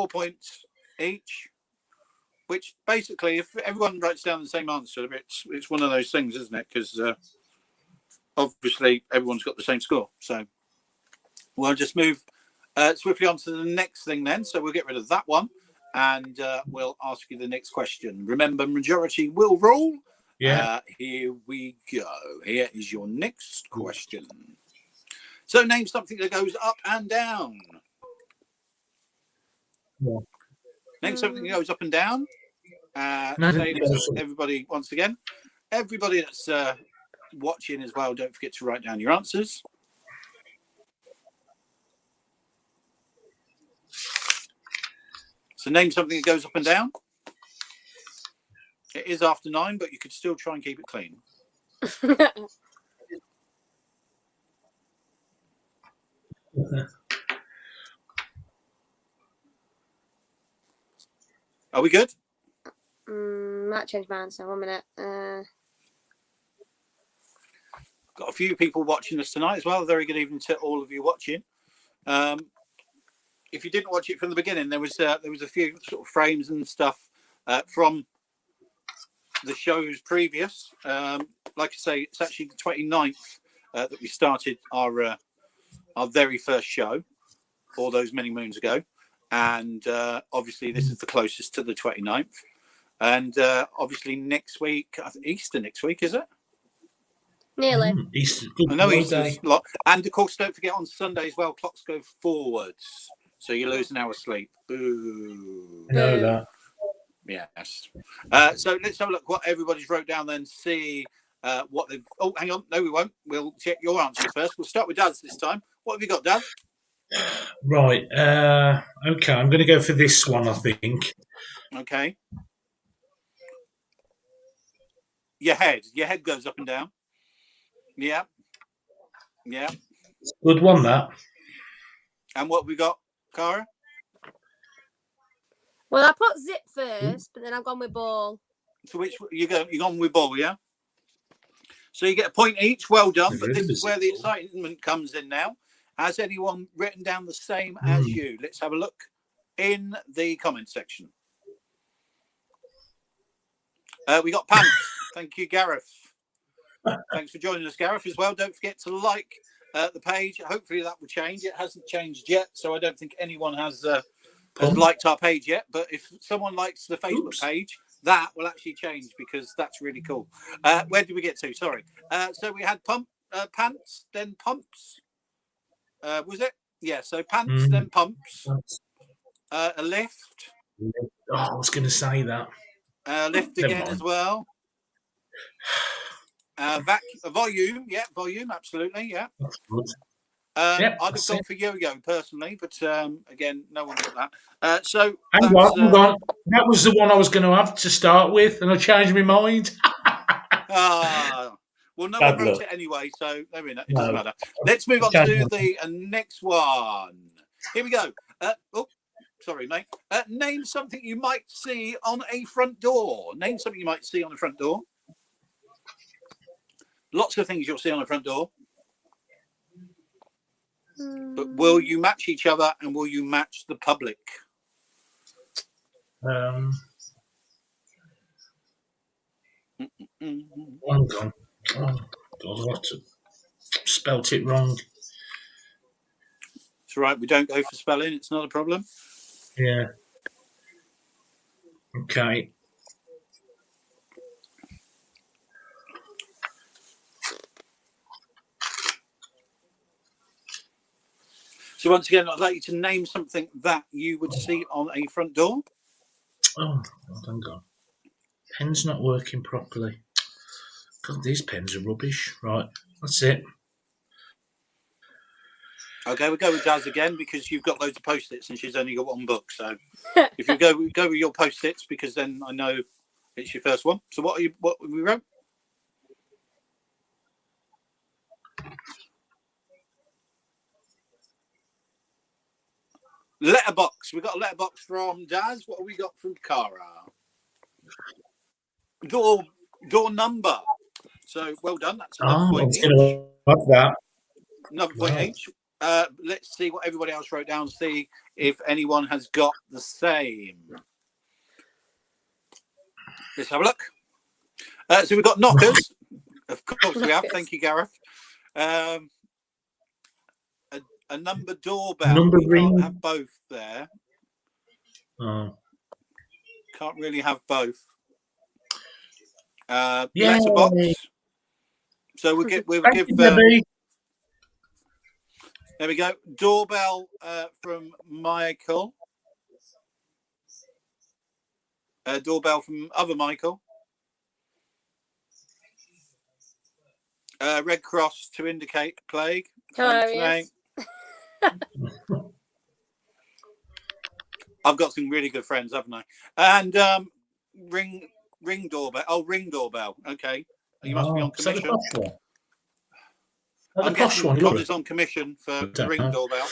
A: points each. Which basically, if everyone writes down the same answer, it's one of those things, isn't it? Because obviously everyone's got the same score. So we'll just move swiftly on to the next thing then. So we'll get rid of that one, and we'll ask you the next question. Remember, majority will rule.
B: Yeah.
A: Here we go. Here is your next question. So name something that goes up and down.
B: Yeah.
A: Name something that goes up and down. Everybody, once again, everybody that's watching as well, don't forget to write down your answers. So name something that goes up and down. It is after 9, but you could still try and keep it clean. Are we good?
C: Might change my answer. 1 minute.
A: Got a few people watching us tonight as well. Very good evening to all of you watching. if you didn't watch it from the beginning, there was a few sort of frames and stuff from the shows previous. Like I say, it's actually the 29th that we started our very first show all those many moons ago. And obviously this is the closest to the 29th. And obviously next week, I think Easter next week, is it?
C: Nearly.
B: Easter.
A: I know Easter's a lot. And of course, don't forget on Sunday as well, clocks go forwards. So you lose an hour's sleep. Boo.
B: I know that.
A: Yes. So let's have a look what everybody's wrote down then, see what they've... Oh, hang on. No, we won't. We'll check your answers first. We'll start with Daz this time. What have you got, Daz?
B: Right. Okay, I'm going to go for this one, I think.
A: Okay. Your head goes up and down. Yeah. Yeah.
B: Good one, that.
A: And what have we got, Cara?
C: Well, I put zip first, but then I've gone with ball.
A: So which you're gone with ball, yeah? So you get a point each. Well done. But this is where the excitement comes in now. Has anyone written down the same as you? Let's have a look in the comment section. We got pants. Thank you, Gareth. Thanks for joining us, Gareth, as well. Don't forget to like the page. Hopefully that will change. It hasn't changed yet, so I don't think anyone has liked our page yet. But if someone likes the Facebook page, that will actually change because that's really cool. Where did we get to? Sorry. So we had pants, then pumps. Was it? Yeah, so pants, then pumps. A lift.
B: Oh, I was going to say that.
A: Lift again as well. Volume, yeah, volume, absolutely, yeah.
B: That's good.
A: I'd have gone for yo-yo personally, but again, no one got that. So
B: hang on. That was the one I was going to have to start with, and I changed my mind.
A: Well, no one wrote it anyway, so there we go. It doesn't matter. Let's move on to the next one. Here we go. Sorry, mate. Name something you might see on a front door. Name something you might see on the front door. Lots of things you'll see on a front door. But will you match each other and will you match the public?
B: Hang on. Oh, God, I've spelt it wrong.
A: It's all right. We don't go for spelling. It's not a problem.
B: Yeah. Okay.
A: So once again, I'd like you to name something that you would see on a front door.
B: Oh, hang on. Pen's not working properly. God, these pens are rubbish. Right, that's it.
A: Okay, we'll go with Daz again because you've got loads of post-its and she's only got one book. So if you go with your post-its, because then I know it's your first one. So what we wrote? Letterbox. We got a letterbox from Daz. What have we got from Cara? Door number. So well done. That's another point each.
B: That.
A: Another point each. Let's see what everybody else wrote down. See if anyone has got the same. Let's have a look. So we've got knockers. Of course we have. Thank you, Gareth. A number doorbell.
B: Number ring.
A: Can't have both there.
B: Oh.
A: Can't really have both. Letterbox. So we'll give. There we go. Doorbell from Michael. Doorbell from other Michael. Red cross to indicate plague.
C: Hilarious.
A: I've got some really good friends, haven't I? And ring doorbell. Oh, ring doorbell. Okay, you must be on commission. I'm guessing Con is on commission for ring doorbell.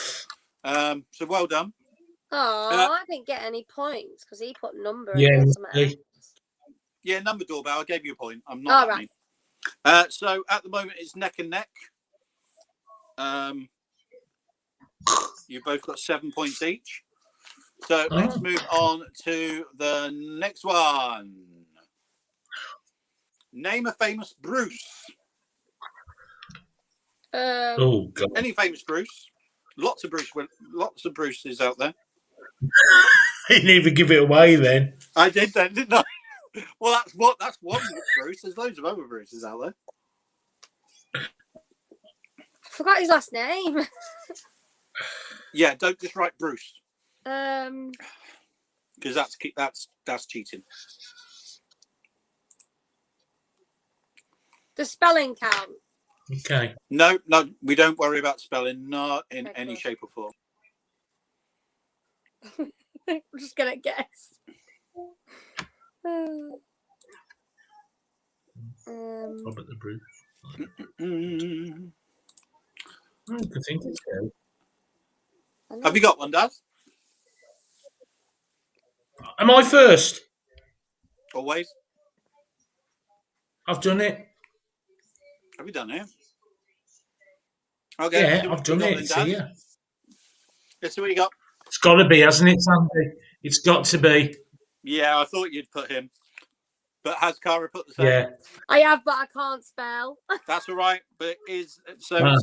A: So well done.
C: Oh, I didn't get any points because he put number.
A: Yeah, number doorbell. I gave you a point. I'm not. All right. So at the moment it's neck and neck. You've both got 7 points each. So let's move on to the next one. Name a famous Bruce.
B: Oh God!
A: Any famous Bruce? Lots of Bruces out there.
B: I didn't even give it away then.
A: I did then, didn't I? Well, that's one Bruce. There's loads of other Bruces out there.
C: I forgot his last name.
A: Yeah, don't just write Bruce
C: Um,
A: because that's cheating.
C: the spelling count.
B: Okay.
A: No, we don't worry about spelling, not in any shape or form.
C: I'm just gonna guess.
B: Robert the Bruce.
A: Mm.
B: I can think it's good.
A: Have you got one, Dad?
B: Am I first?
A: Always.
B: I've done it.
A: Have you done it? Okay.
B: Yeah, I've done it. It's here.
A: Let's see what you got.
B: It's got to be, hasn't it, Sandy? It's got to be.
A: Yeah, I thought you'd put him. But has Cara put the same?
B: Yeah.
C: I have, but I can't spell.
A: That's all right. But it's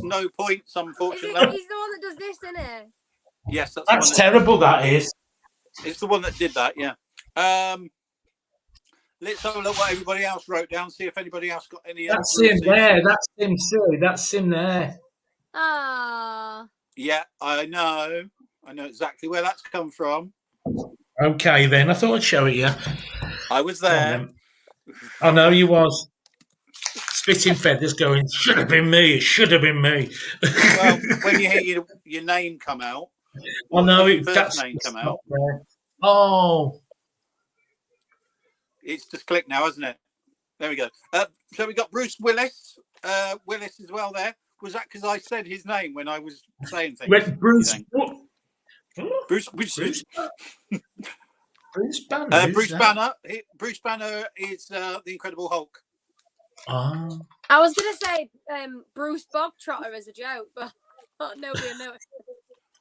A: no points, unfortunately.
C: He's the one that does this, isn't it?
A: Yes,
B: That's terrible, that is.
A: It's the one that did that, yeah. Let's have a look what everybody else wrote down, see if anybody else got any other
B: That's him
A: Bruces.
B: there. That's him, silly. That's him there.
C: Ah.
A: Yeah, I know exactly where that's come from.
B: Okay, then. I thought I'd show it you.
A: I was there.
B: I know you was. Spitting feathers going, should have been me. It should have been me.
A: Well, when you hear your name come out,
B: I know
A: your
B: it.
A: first
B: That's
A: name come out.
B: Oh.
A: It's just clicked now, hasn't it? There we go. So we got Bruce Willis. Willis as well there. Was that because I said his name when I was saying things?
B: Bruce.
A: Bruce
B: Banner.
A: Bruce Banner. Bruce Banner is the Incredible Hulk.
B: Oh.
C: I was gonna say Bruce Bogtrotter as a joke, but nobody knows.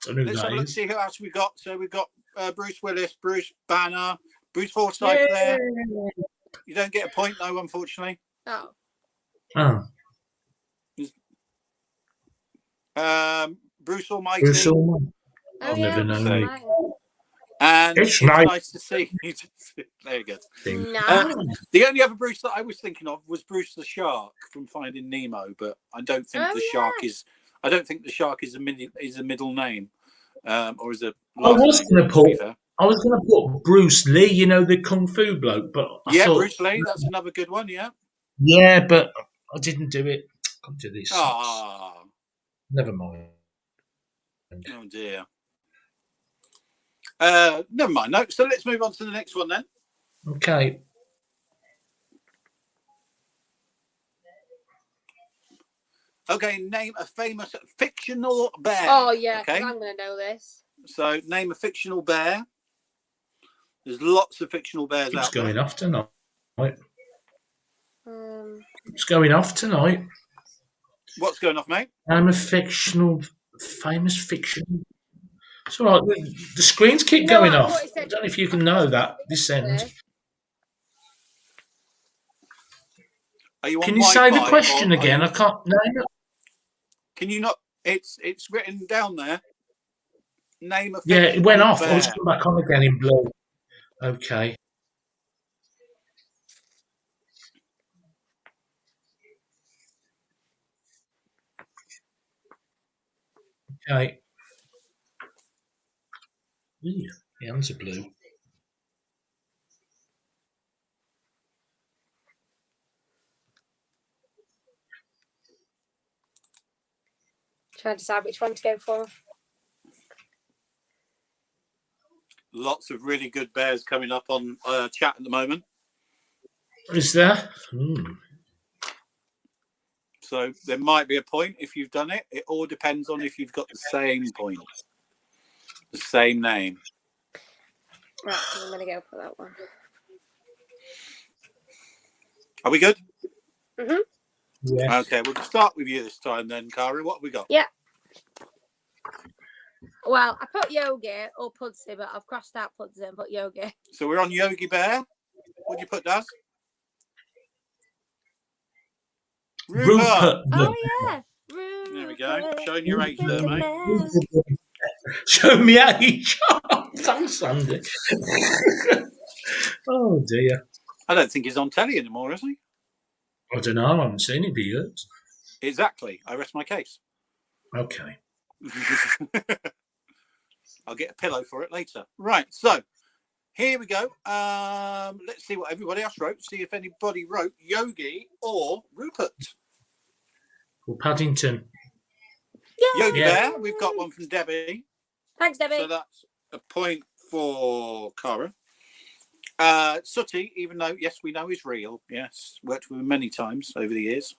A: Let's have a look, see who else we got. So we've got Bruce Willis, Bruce Banner, Bruce Forsyth there. You don't get a point, though, unfortunately.
C: Oh.
A: Bruce Almighty.
B: Bruce Almighty.
C: Oh,
B: never know.
A: And
B: It's
A: nice to see you. There you go.
C: No.
A: The only other Bruce that I was thinking of was Bruce the Shark from Finding Nemo, but I don't think Shark is. I don't think the Shark is a middle name, or is a.
B: I was going to put Bruce Lee. You know, the kung fu bloke, but I thought,
A: Bruce Lee. That's another good one. Yeah.
B: Yeah, but I didn't do it. Come to this. Never mind.
A: Oh dear. Never mind. No. So let's move on to the next one then.
B: Okay.
A: Okay. Name a famous fictional bear.
C: Oh yeah,
A: okay.
C: I'm gonna know this.
A: So name a fictional bear. There's lots of fictional bears
B: It's
A: out there.
B: going off tonight. It's going off tonight.
A: What's going off, mate?
B: I'm a famous fiction. It's all right. The screens keep going off. I don't know if you can know that this end.
A: Are you on
B: Can you say the
A: Wi-Fi
B: question again? I can't. No.
A: Can you not? It's written down there. Name a
B: Yeah, it went off.
A: bear.
B: Oh, it's come back on again in blue. Okay. Okay. Ooh, the hands are blue.
C: Trying to decide which one to go for.
A: Lots of really good bears coming up on chat at the moment.
B: Is there?
A: So there might be a point if you've done it. It all depends on if you've got the same point, the same name.
C: Right, I'm going to go for that one.
A: Are we good?
C: Mhm.
B: Yeah.
A: Okay, we'll start with you this time then, Kari. What have we got?
C: Yeah. Well, I put Yogi or Pudsey, but I've crossed out Pudsey and put Yogi.
A: So we're on Yogi Bear. What do you put, Daz?
B: Rupert.
C: Oh yeah.
A: There we go. Showing your age there, mate.
B: Show me age. Thanks, Andy. Oh dear.
A: I don't think he's on telly anymore, is he?
B: I don't know. I haven't seen him for years.
A: Exactly. I rest my case.
B: Okay.
A: I'll get a pillow for it later. Right. So here we go. Let's see what everybody else wrote. See if anybody wrote Yogi or Rupert.
B: Well, Paddington.
A: Yogi
B: Yeah.
A: Bear. We've got one from Debbie.
C: Thanks, Debbie.
A: So that's a point for Cara. Sooty, even though, yes, we know he's real. Yes. Worked with him many times over the years.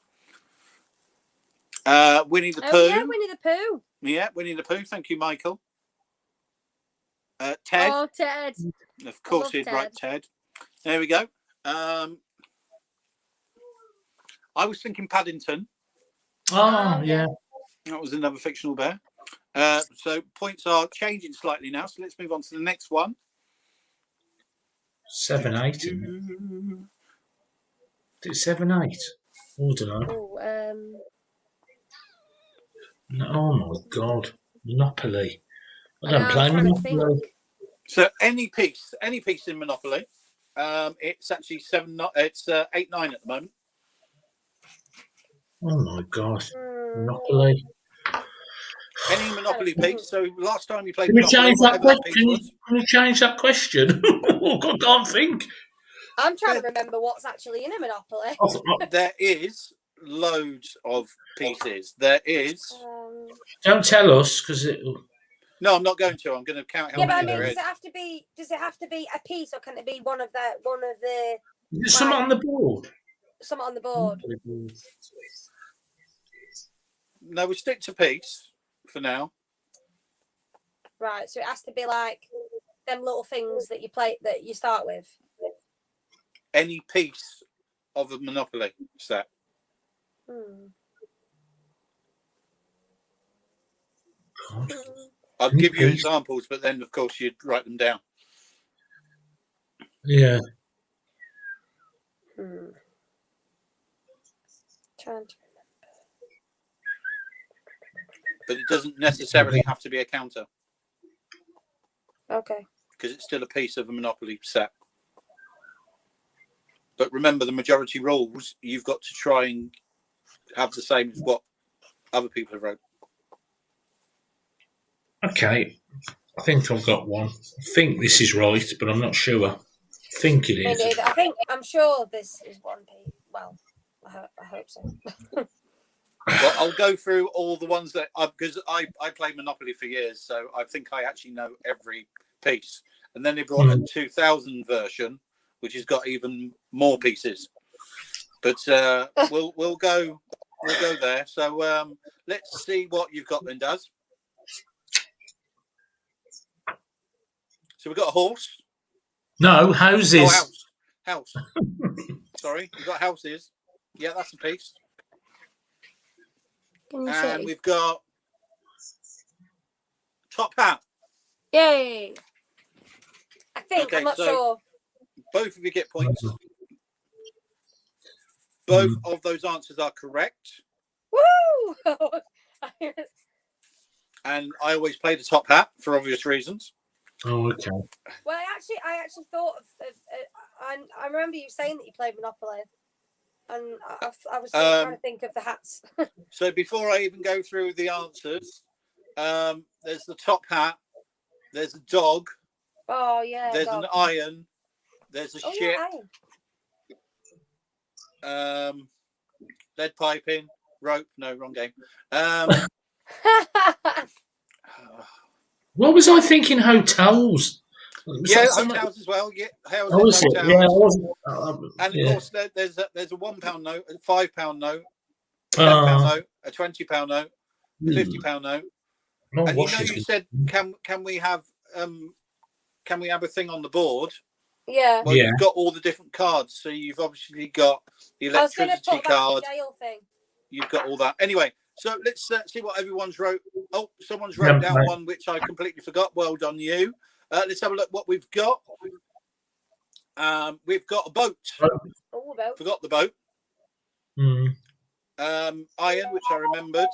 A: Winnie the Pooh.
C: Oh yeah, Winnie the Pooh.
A: Yeah, Winnie the Pooh. Thank you, Michael. Ted.
C: Oh, Ted.
A: Of course,
C: love
A: he'd write Ted. There we go. I was thinking Paddington.
B: Oh, yeah.
A: That was another fictional bear. So points are changing slightly now. So let's move on to the next one.
B: 7, 8. Isn't it? Is it 7, 8? Oh, I don't know.
C: Oh,
B: Oh my God. Monopoly. I
C: I
B: don't
C: know,
B: play
C: I'm trying to
B: Monopoly.
C: think.
A: So any piece in Monopoly. It's actually 7. It's 8, 9 at the moment.
B: Oh my God.
C: Hmm.
B: Monopoly.
A: Any Monopoly piece. So last time you played
B: Can you
A: Monopoly,
B: change that
A: whatever that
B: question?
A: piece was.
B: Can you change that question? I can't think.
C: I'm trying to remember what's actually in a Monopoly.
A: There is loads of pieces. There is.
B: Don't tell us because it.
A: No, I'm not going to. I'm going to count how
C: Yeah, but I
A: many
C: mean,
A: there
C: does
A: is.
C: it have to be a piece, or can it be one of the
B: Is there something on the board?
C: something on the board?
A: No, we stick to piece for now.
C: Right. So it has to be like them little things that you start with.
A: Any piece of a Monopoly set.
C: Hmm.
B: God.
A: I'll give you examples, but then, of course, you'd write them down.
B: Yeah.
C: Hmm. Trying to
A: But it doesn't necessarily have to be a counter
C: Okay.
A: because it's still a piece of a Monopoly set. But remember, the majority rules, you've got to try and have the same as what other people have wrote.
B: Okay. I think I've got one. I think this is right, but I'm not sure. I think it
C: Me
B: is.
C: neither. I'm sure this is one piece. Well, I hope so.
A: Well, I'll go through all the ones that because I played Monopoly for years, so I think I actually know every piece. And then they brought a 2000 version, which has got even more pieces. But we'll go there. So let's see what you've got then, Daz. So we've got a horse.
B: No, houses.
A: Oh, house. Sorry, we've got houses. Yeah, that's a piece.
C: Can you
A: And
C: see?
A: we've got top hat.
C: Yay! I think
A: Okay,
C: I'm not
A: so-
C: sure.
A: Both of you get points. Both of those answers are correct.
C: Woo!
A: And I always play the top hat for obvious reasons.
B: Oh, okay.
C: Well, I actually thought of I remember you saying that you played Monopoly, and I was still trying to think of the hats.
A: So before I even go through the answers, there's the top hat, there's a dog,
C: Oh yeah.
A: there's
C: dog.
A: an iron, there's a
C: Oh
A: ship,
C: yeah.
A: lead piping, rope. No, wrong game.
B: What was I thinking? Hotels. Was
A: Yeah,
B: that something-
A: hotels as well. Yeah, hotels.
B: Oh, was it?
A: hotels.
B: Yeah, I wasn't.
A: And of
B: yeah.
A: course, there's a £1 note, a £5 note, a £10 note, a £20 note, a £50 note.
B: No,
A: And you know,
B: washes.
A: you said, can we have a thing on the board?
C: Yeah.
A: Well,
B: Yeah.
A: you've got all the different cards, so you've obviously got the
C: I was going to
A: electricity
C: put that
A: card.
C: jail thing.
A: You've got all that. Anyway, So let's see what everyone's wrote. Oh, someone's wrote down one which I completely forgot. Well done, you. Let's have a look what we've got. We've got a boat.
C: Oh, a boat.
A: Forgot the boat. Iron, which I remembered.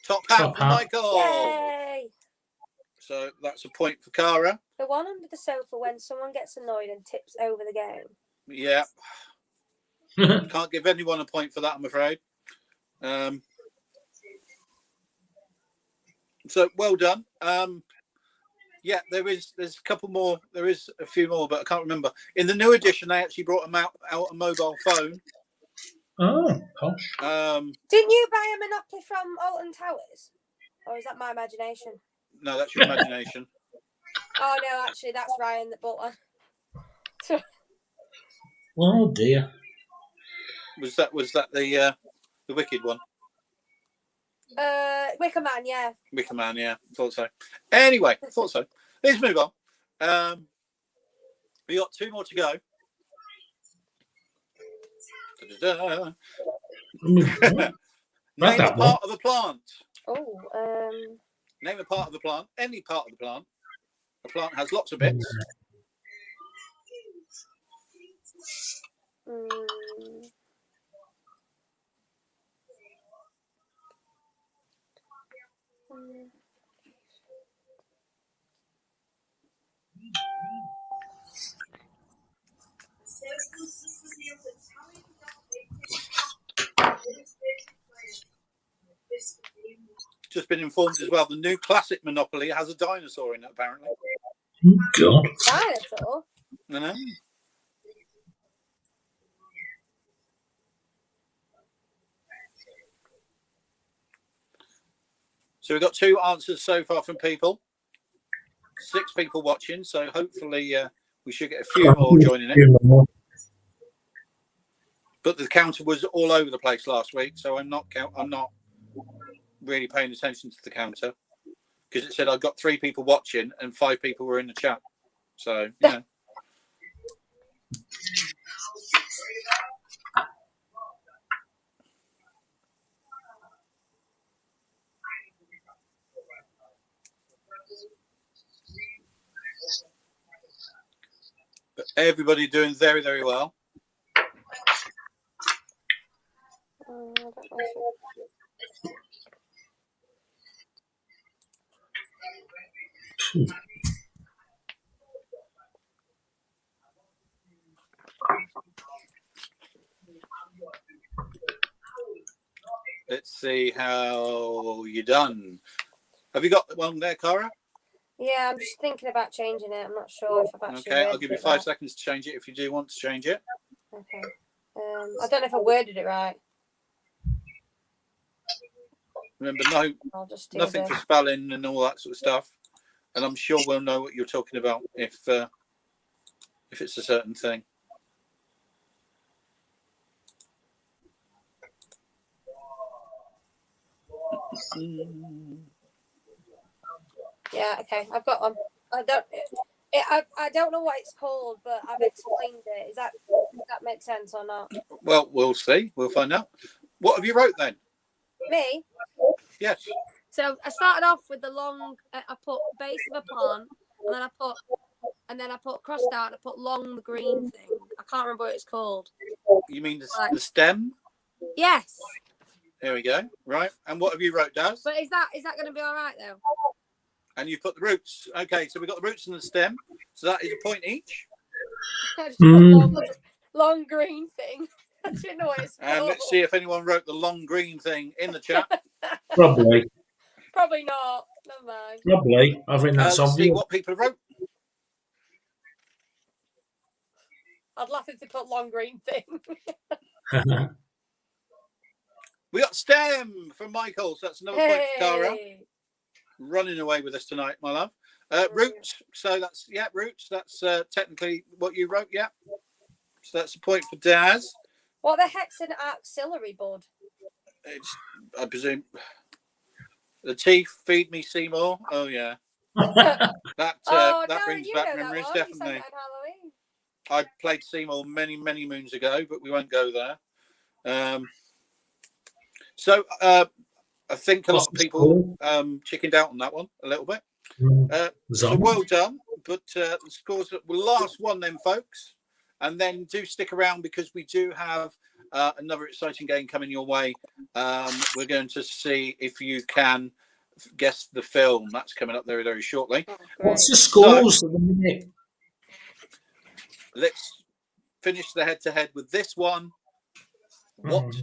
A: Top hat for Michael.
C: Yay!
A: So that's a point for Cara.
C: The one under the sofa when someone gets annoyed and tips over the game.
A: Yeah. Can't give anyone a point for that, I'm afraid. So well done. Yeah, there's a couple more. There is a few more, but I can't remember. In the new edition, they actually brought out a mobile phone.
B: Oh, gosh.
C: Didn't you buy a Monopoly from Alton Towers? Or is that my imagination?
A: No, that's your imagination.
C: Oh, no, actually, that's Ryan that bought one.
B: Oh, dear.
A: Was that the Wicked one?
C: Wicker Man, yeah.
A: Wicker Man, yeah. Thought so. Anyway, thought so. Let's move on. We got 2 more to go. Name a part of a plant.
C: Oh,
A: Name a part of the plant. Any part of the plant. A plant has lots of bits. Just been informed as well, the new classic Monopoly has a dinosaur in it, apparently.
B: Oh, God.
C: Dinosaur?
A: I know. So we've got 2 answers so far from people. 6 people watching, so hopefully we should get a few more joining in. But the counter was all over the place last week, so I'm not really paying attention to the counter because it said I've got 3 people watching and 5 people were in the chat. So yeah. But everybody doing very, very well. Let's see how you're done. Have you got one there, Cara?
C: Yeah, I'm just thinking about changing it. I'm not sure if I've actually.
A: Okay, I'll give you 5 seconds to change it if you do want to change it.
C: Okay. I don't know if I worded it right.
A: Remember,
C: nothing
A: for spelling and all that sort of stuff. And I'm sure we'll know what you're talking about if it's a certain thing.
C: Yeah, okay, I've got one. I don't know what it's called, but I've explained it. Does that make sense or not?
A: Well, we'll see. We'll find out. What have you wrote then?
C: Me?
A: Yes.
C: So I started off with the long. I put base of a plant, and then I put crossed out. I put long the green thing. I can't remember what it's called.
A: You mean the stem?
C: Yes.
A: There we go. Right. And what have you wrote, Daz?
C: But is that going to be all right though?
A: And you put the roots. Okay, so we've got the roots and the stem. So that is a point each.
C: I just put long green thing. I didn't know what it's called.
A: And let's see if anyone wrote the long green thing in the chat.
B: Probably.
C: Probably not. Never mind.
B: Probably. I've written that
A: Let's see what people wrote.
C: I'd laugh if they put long green thing.
A: We got stem from Michael. So that's another point for Cara. Running away with us tonight, my love. Roots. So that's, roots. That's technically what you wrote, yeah. So that's a point for Daz.
C: What the heck's an axillary bud?
A: It's, I presume, the teeth feed me Seymour. Oh, yeah. That brings back memories, definitely. I played Seymour many, many moons ago, but we won't go there. So I think a lot of
B: What's the
A: people chickened out on that one a little bit. So well done. But the scores will last one then, folks. And then do stick around because we do have another exciting game coming your way. We're going to see if you can guess the film. That's coming up very, very shortly.
C: Oh,
B: What's the scores at the minute?
A: Let's finish the head-to-head with this one. What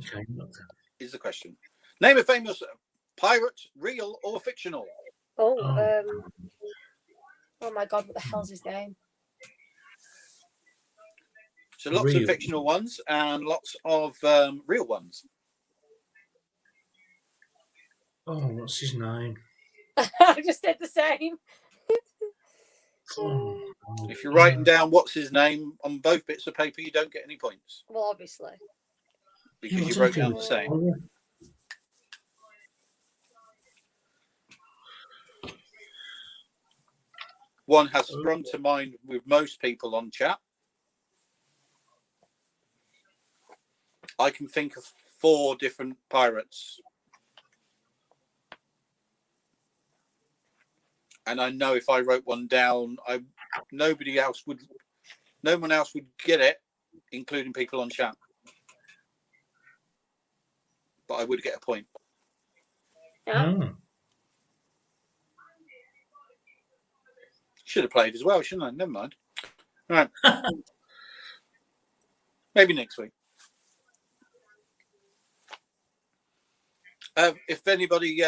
A: is the question? Name a famous pirate, real or fictional?
C: Oh my God, what the hell's his name?
A: So lots
B: Real.
A: of fictional ones and lots of real ones.
B: Oh, what's his name?
C: I just did the same.
A: If you're writing down what's his name on both bits of paper, you don't get any points
C: Well, obviously.
A: because you wrote down the same. One has sprung to mind with most people on chat. I can think of 4 different pirates. And I know if I wrote one down, no one else would get it, including people on chat. But I would get a point.
C: Yeah.
A: Should have played as well, shouldn't I? Never mind. All right. Maybe next week. If anybody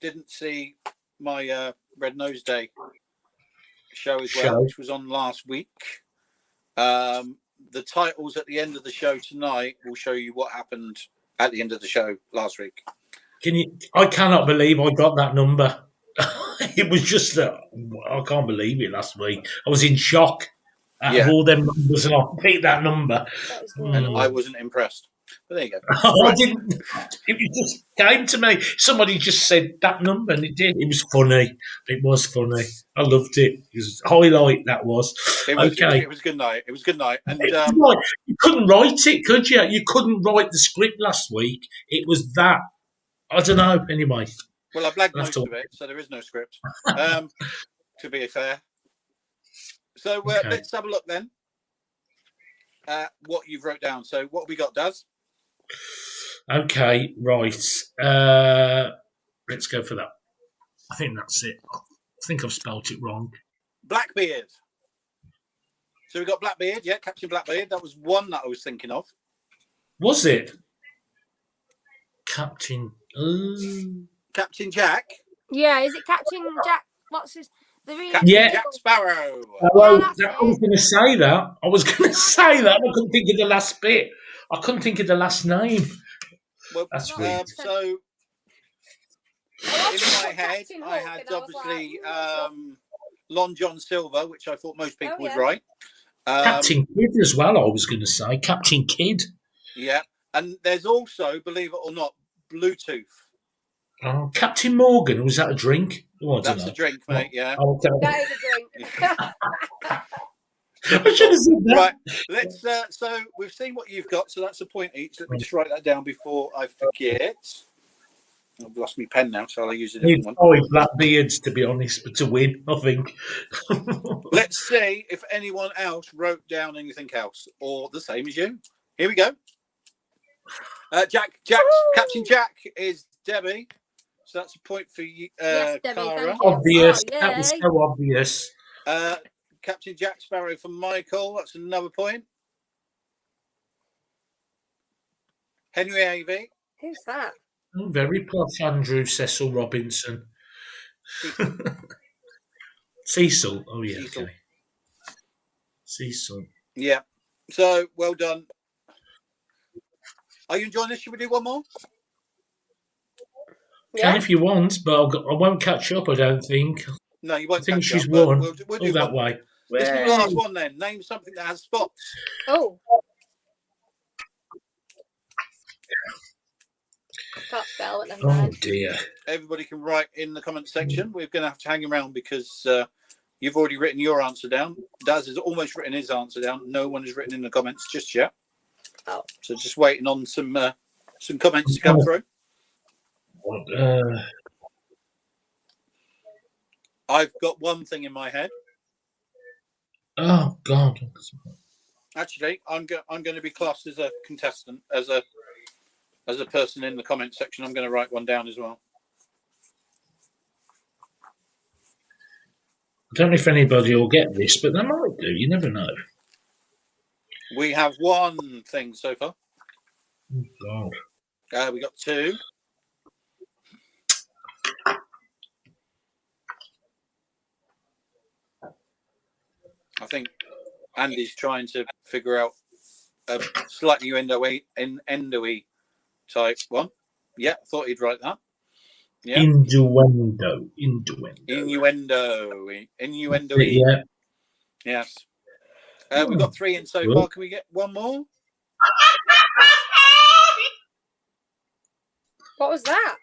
A: didn't see my Red Nose Day show as well, which was on last week, the titles at the end of the show tonight will show you what happened at the end of the show last week.
B: I cannot believe I got that number. It was just I can't believe it last week. I was in shock out of all them numbers, and I picked that number.
A: And I wasn't impressed. But there you go.
B: I didn't. It just came to me. Somebody just said that number, and it did. It was funny. It was funny. I loved it. It was a highlight. That was.
A: It was a good night. It was a good night. And
B: you couldn't write it, could you? You couldn't write the script last week. It was that. I don't know. Anyway.
A: Well, I blagged most of it, so there is no script. To be fair. So let's have a look then at what you've wrote down. So what have we got, Daz?
B: Okay, right. Let's go for that. I think that's it. I think I've spelt it wrong.
A: Blackbeard. So we got Blackbeard, yeah, Captain Blackbeard. That was one that I was thinking of.
B: Was it? Captain
A: Jack?
C: Yeah, is it Captain Jack? What's his?
A: Captain Jack Sparrow.
B: Well, I was going to say that. I couldn't think of the last bit. I couldn't think of the last name.
A: Well,
B: that's weird.
A: So in my head, I had obviously Long John Silver, which I thought most people would write.
B: Captain Kidd as well, I was going to say. Captain Kidd.
A: Yeah. And there's also, believe it or not, Bluetooth.
B: Oh, Captain Morgan. Was that a drink? Oh,
A: that's a drink, mate, yeah.
C: That is a drink.
B: I should have said that.
A: Right, let's. So we've seen what you've got, so that's a point each. Let me just write that down before I forget. I've lost my pen now, so I'll use a different one.
B: Blackbeards, to be honest, but to win, I think.
A: Let's see if anyone else wrote down anything else, or the same as you. Here we go. Captain Jack is Debbie, so that's a point for you.
C: Yes, Debbie,
A: Cara.
B: Obvious. That was so obvious.
A: Captain Jack Sparrow for Michael. That's another point. Henry Avey.
C: Who's that?
B: Oh, very posh, Andrew Cecil Robinson. Cecil. Oh, yeah. Cecil. Okay. Cecil.
A: Yeah. So, well done. Are you enjoying this? Should we do one more?
B: Can if you want, but I won't catch up, I don't think.
A: No, you won't.
B: I think she's won.
A: We'll do that
B: way.
A: This is the last one then. Name something that has spots.
C: Oh. Can't spell it, never mind.
B: Oh dear.
A: Everybody can write in the comment section. We're going to have to hang around because you've already written your answer down. Daz has almost written his answer down. No one has written in the comments just yet.
C: Oh.
A: So just waiting on some comments to come through. I've got one thing in my head.
B: Oh God!
A: Actually, I'm going to be classed as a contestant, as a person in the comment section. I'm going to write one down as well.
B: I don't know if anybody will get this, but they might do. You never know.
A: We have one thing so far.
B: Oh God!
A: We got two. I think Andy's trying to figure out a slightly innuendo-y type one. Yeah, I thought he'd write that. Yeah.
B: Innuendo.
A: Innuendo.
B: Yeah.
A: Yes. We've got three in so far. Can we get one more?
C: What was that?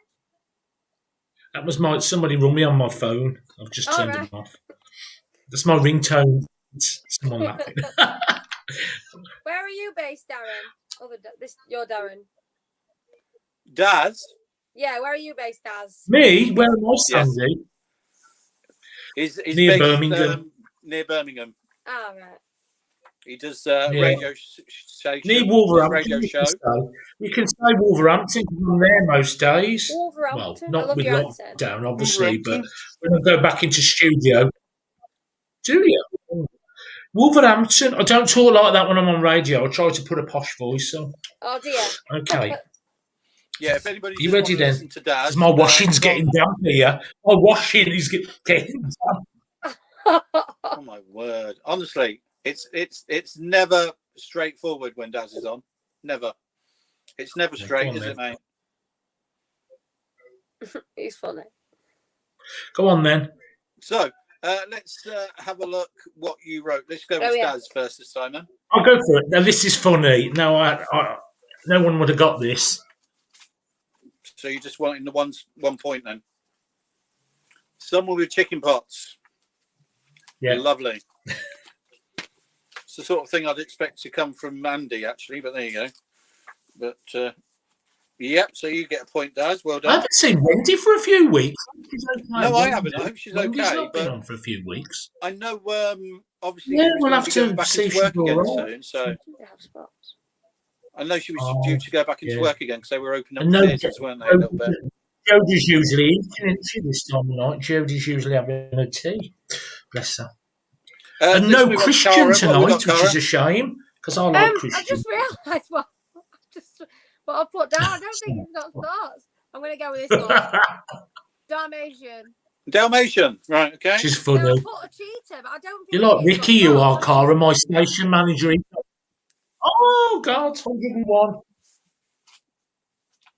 B: That was somebody rung me on my phone. I've just turned
C: right.
B: it off. That's my ringtone. It's someone laughing.
C: Where are you based, Darren? You're Darren.
A: Daz?
C: Yeah, where are you based, Daz?
B: Me? Where am I, Sandy?
A: He's
B: near
A: based,
B: Birmingham.
A: Near Birmingham.
C: Oh, right.
A: He does radio station.
B: Near Wolverhampton.
A: Radio show.
B: You can say Wolverhampton because I'm there most days.
C: Wolverhampton?
B: Well,
C: I
B: not
C: love
B: with
C: your
B: lockdown, obviously, but when I go back into studio. Do you? Wolverhampton. I don't talk like that when I'm on radio. I try to put a posh voice on.
C: Oh, dear.
B: Okay.
A: Yeah, if anybody
B: you ready then?
A: Listen to Daz,
B: my washing's getting damp here. My washing is getting damp.
A: Oh my word! Honestly, it's never straightforward when Daz is on. Never. It's never straight, is it, mate?
C: He's funny.
B: Go on then.
A: So let's have a look what you wrote. Let's go with Daz first this time, then.
B: I'll go for it. Now this is funny. No, no one would have got this.
A: So you're just wanting the one point then. Someone with chicken pots.
B: Yeah.
A: Lovely. It's the sort of thing I'd expect to come from Mandy, actually, but there you go. But, yep, so you get a point, Daz. Well done.
B: I haven't seen Wendy for a few weeks.
A: Okay. No, I haven't. I hope she's
B: Wendy's
A: okay.
B: Not been on for a few weeks.
A: I know, obviously,
B: yeah, we'll have to
A: back
B: see
A: into
B: if
A: work
B: she's
A: again
B: all right.
A: soon. So I know she was due to go back into work again because they were opening up
B: the
A: theatres, weren't they, a little bit?
B: Jodie's usually eating, isn't she, this time of night? Jodie's usually having a tea. Bless her. And no Christian tonight, which is a shame, because I like Christian.
C: I just realised what I put down. I don't think it's got stars. I'm going to go with this one.
A: Dalmatian, right, okay.
B: She's funny.
C: No, I put a cheetah, but I don't think
B: you like Ricky, you are, Cara, my station manager. Oh, God, 101.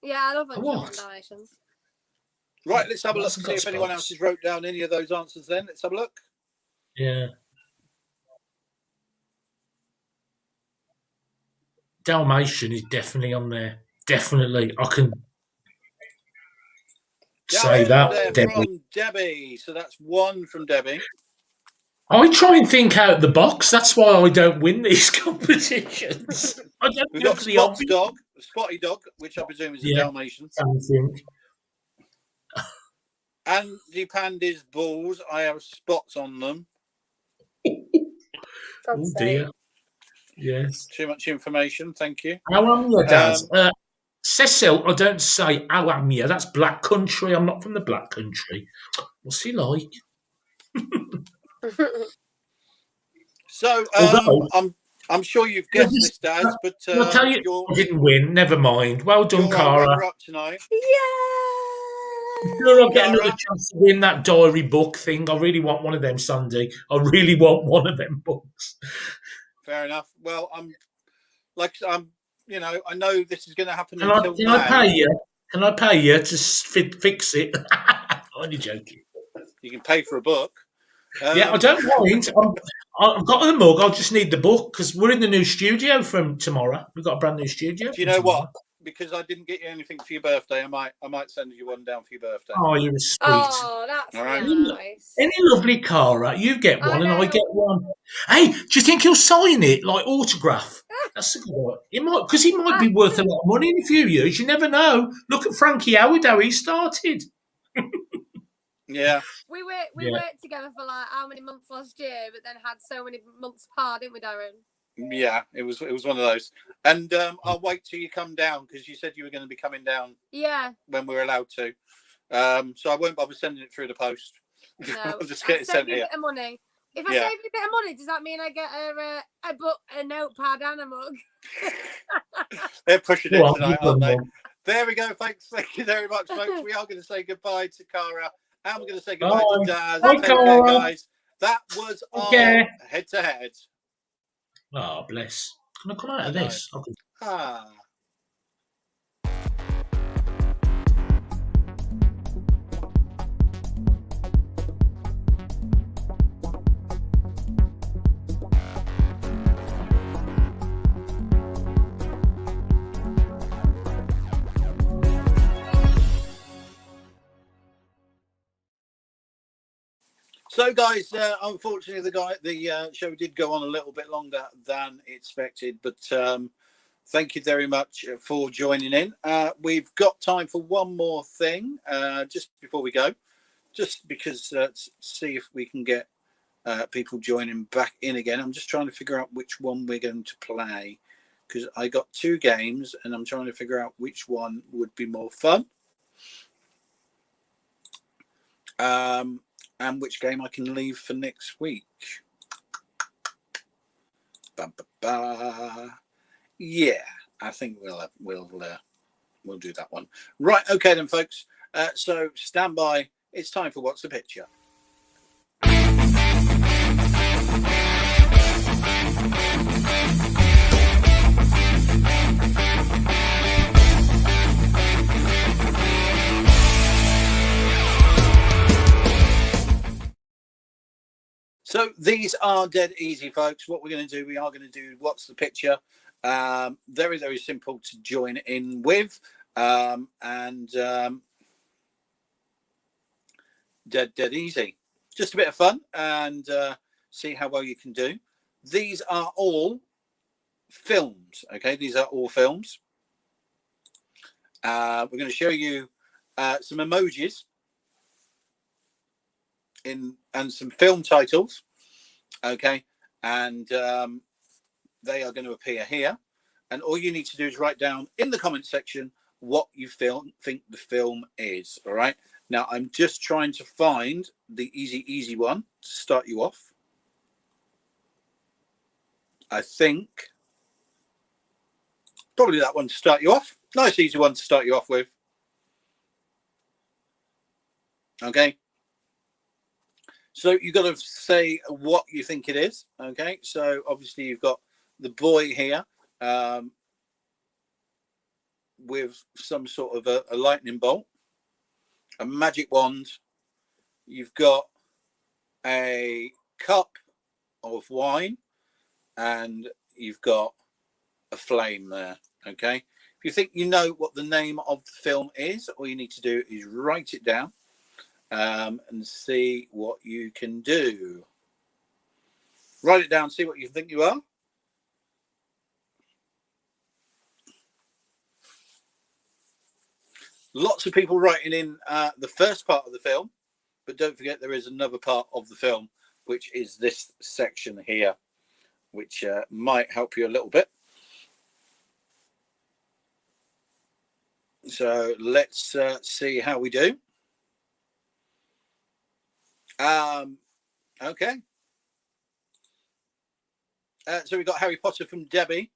C: Yeah, I love Dalmatians.
A: Right, let's have a look and see if anyone else has wrote down any of those answers then. Let's have a look.
B: Yeah. Dalmatian is definitely on there. Definitely. I can say that.
A: From Debbie. So that's one from Debbie.
B: I try and think out the box. That's why I don't win these competitions.
A: We've got Spotty Dog, which I presume is a Dalmatian. Andy Pandy's balls, I have spots on them.
B: Oh dear. Yes.
A: Too much information, thank you.
B: How am you, Daz? Cecil, I don't say how am you. That's Black Country. I'm not from the Black Country. What's he like?
A: So, I'm sure you've guessed this, Daz, but
B: I'll tell you, I didn't win. Never mind. Well done, Cara.
A: Up tonight.
C: Yeah.
B: Sure, I'll get another chance to win that diary book thing. I really want one of them, Sandy. I really want one of them books.
A: Fair enough. Well, I know this is going to happen
B: Can
A: until
B: I pay you? Can I pay you to fix it? I'm only joking.
A: You can pay for a book.
B: Yeah, I don't mind. I've got the mug. I'll just need the book because we're in the new studio from tomorrow. We've got a brand new studio.
A: Do you know what? because I didn't get you anything for your birthday, I might send you one down for your birthday.
B: Oh, you're a sweet.
C: Oh, that's
A: All right.
C: nice.
B: Any lovely Cara, you get one and I
C: know.
B: get one. Hey, do you think he'll sign it like autograph? That's a good one. He might, because he might be worth a lot of money in a few years. You never know. Look at Frankie Howard, how he started.
A: Yeah.
C: We worked together for like how many months last year, but then had so many months apart, didn't we, Darren?
A: Yeah, it was one of those. And I'll wait till you come down because you said you were going to be coming down.
C: Yeah.
A: When we're allowed to. So I won't bother sending it through the post.
C: No.
A: I'll just get it sent
C: you
A: here.
C: A bit of money. If I save you a bit of money, does that mean I get a book, a notepad, and a mug?
A: They're pushing it tonight, aren't they?
B: One.
A: There we go. Thanks. Thank you very much, folks. We are going to say goodbye to Cara. And we're going to say goodbye to Daz.
B: Bye,
A: Take care,
B: Cara.
A: guys. That was our head-to-head.
B: Oh, bless. Can I come out of this?
A: Ah. So, guys, unfortunately, the show did go on a little bit longer than expected, but thank you very much for joining in. We've got time for one more thing just before we go, just because see if we can get people joining back in again. I'm just trying to figure out which one we're going to play because I got two games and I'm trying to figure out which one would be more fun. And which game I can leave for next week. Yeah, I think we'll do that one. Right, okay then, folks. So stand by. It's time for What's the Picture? So these are dead easy, folks. What we're going to do, we are going to do What's the Picture? Very, very simple to join in with. Dead easy. Just a bit of fun and see how well you can do. These are all films, okay? These are all films. We're going to show you some emojis and some film titles, okay, and they are going to appear here, and all you need to do is write down in the comment section what you think the film is. All right, now I'm just trying to find the easy one to start you off. I think probably that one to start you off. Nice easy one to start you off with. Okay, so you've got to say what you think it is. Okay, so obviously you've got the boy here with some sort of a lightning bolt, a magic wand. You've got a cup of wine, and you've got a flame there. Okay, if you think you know what the name of the film is, all you need to do is write it down. And see what you can do. Write it down, see what you think you are. Lots of people writing in the first part of the film, but don't forget there is another part of the film, which is this section here, which might help you a little bit. So let's see how we do. Okay. So we've got Harry Potter from Debbie.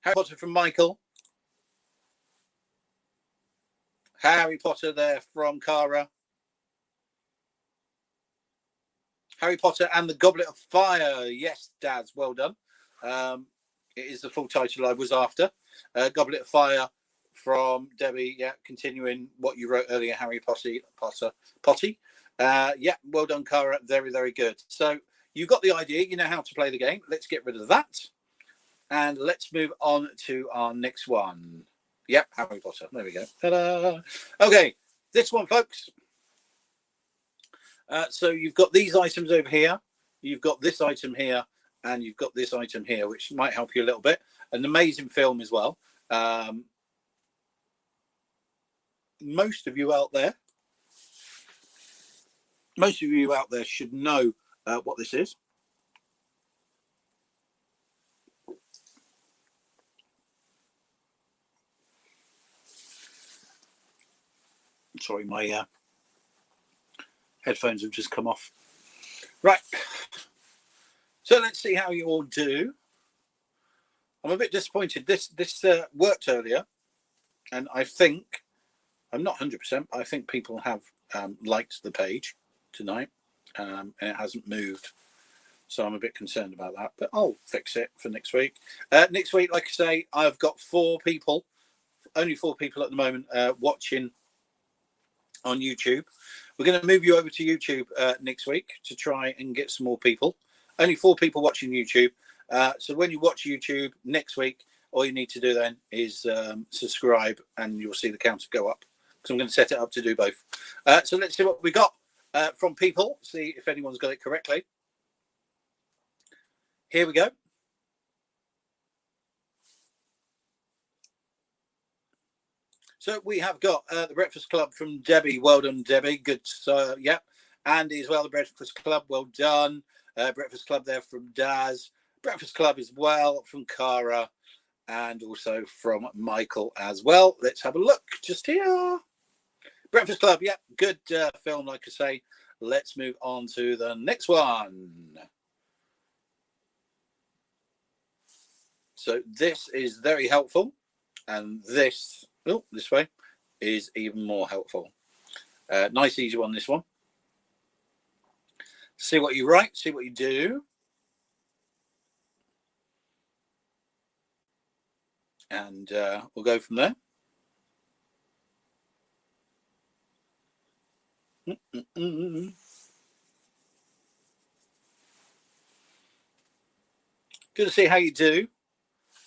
A: Harry Potter from Michael. Harry Potter there from Cara. Harry Potter and the Goblet of Fire. Yes, Daz, well done. It is the full title I was after. Goblet of Fire from Debbie. Yeah, continuing what you wrote earlier, Harry Potter. Yeah, well done, Cara. Very, very good. So you got the idea. You know how to play the game. Let's get rid of that. And let's move on to our next one. Yep, Harry Potter. There we go. Ta-da! Okay, this one, folks. So you've got these items over here. You've got this item here. And you've got this item here, which might help you a little bit. An amazing film as well. Most of you out there should know what this is. Sorry, my headphones have just come off. Right. So let's see how you all do. I'm a bit disappointed. This worked earlier, and I think, I'm not 100%, I think people have liked the page tonight, and it hasn't moved. So I'm a bit concerned about that, but I'll fix it for next week. Next week, like I say, I've got 4 people, only 4 people at the moment watching on YouTube. We're going to move you over to YouTube next week to try and get some more people. Only 4 people watching YouTube. So when you watch YouTube next week, all you need to do then is subscribe, and you'll see the counter go up. So I'm going to set it up to do both. So let's see what we got from people. See if anyone's got it correctly. Here we go. So we have got the Breakfast Club from Debbie. Well done, Debbie. Good. Yep. Andy as well, the Breakfast Club. Well done. Breakfast Club there from Daz. Breakfast Club as well from Cara. And also from Michael as well. Let's have a look just here. Breakfast Club. Yep. Good film, like I say. Let's move on to the next one. So this is very helpful. And this... Oh, this way is even more helpful. Nice, easy one, this one. See what you write, see what you do. And we'll go from there. Good to see how you do.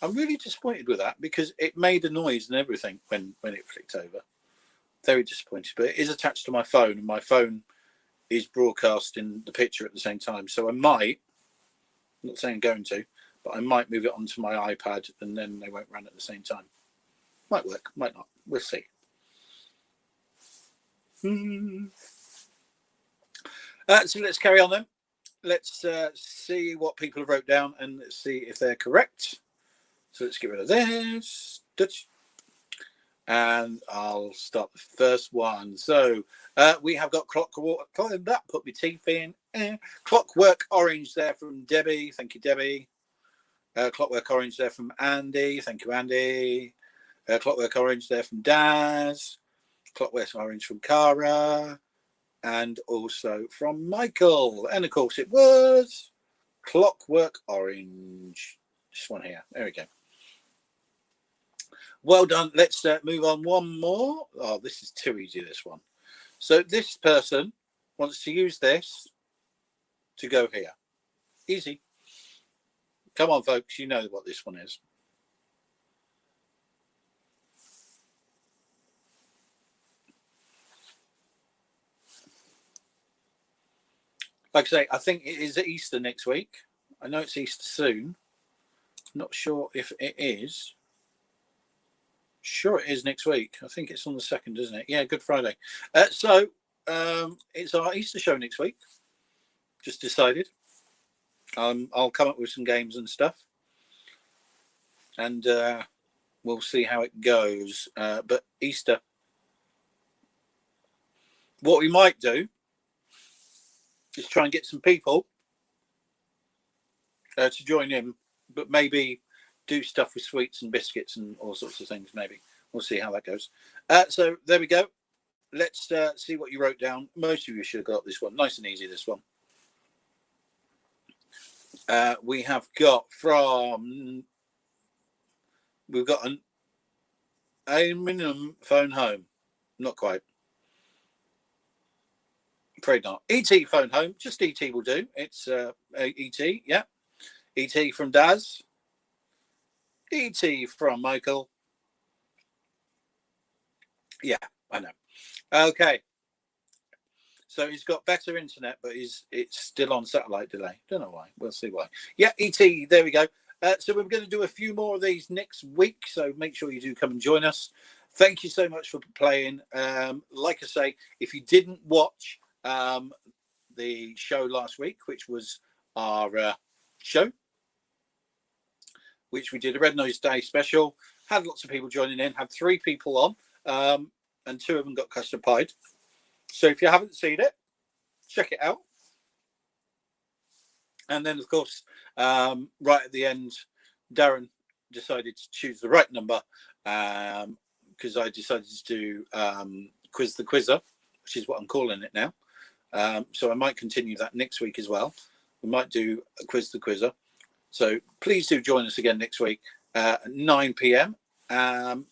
A: I'm really disappointed with that because it made a noise and everything when it flicked over. Very disappointed, but it is attached to my phone, and my phone is broadcasting the picture at the same time. So I might, I'm not saying I'm going to, but I might move it onto my iPad, and then they won't run at the same time. Might work, might not. We'll see. So let's carry on then. Let's see what people have wrote down, and let's see if they're correct. So let's get rid of this. And I'll start the first one. So we have got Clockwork. That put my teeth in. Clockwork Orange there from Debbie. Thank you, Debbie. Clockwork Orange there from Andy. Thank you, Andy. Clockwork Orange there from Daz. Clockwork Orange from Cara. And also from Michael. And of course it was Clockwork Orange. This one here. There we go. Well done. Let's move on one more. Oh, this is too easy, this one. So this person wants to use this to go here. Easy. Come on, folks. You know what this one is. Like I say, I think it is Easter next week. I know it's Easter soon. Not sure if it is. Sure, it is next week. I think it's on the 2nd, isn't it? Yeah, Good Friday. So it's our Easter show next week. Just decided. I'll come up with some games and stuff, and we'll see how it goes. But Easter, what we might do is try and get some people to join in, but maybe do stuff with sweets and biscuits and all sorts of things. Maybe we'll see how that goes. So there we go. Let's see what you wrote down. Most of you should have got this one. Nice and easy, this one. We have got from... We've got an aluminium phone home. Not quite. Afraid not. ET phone home. Just ET will do. It's ET, yeah. ET from Daz. ET from Michael. Yeah, I know. Okay. So he's got better internet, but it's still on satellite delay. Don't know why. We'll see why. Yeah, ET. There we go. So we're going to do a few more of these next week. So make sure you do come and join us. Thank you so much for playing. Like I say, if you didn't watch the show last week, which was our show, which we did a Red Nose Day special, had lots of people joining in, had 3 people on, and 2 of them got custard pied. So if you haven't seen it, check it out. And then, of course, right at the end, Darren decided to choose the right number because I decided to do Quiz the Quizzer, which is what I'm calling it now. So I might continue that next week as well. We might do a Quiz the Quizzer. So please do join us again next week at 9 p.m. And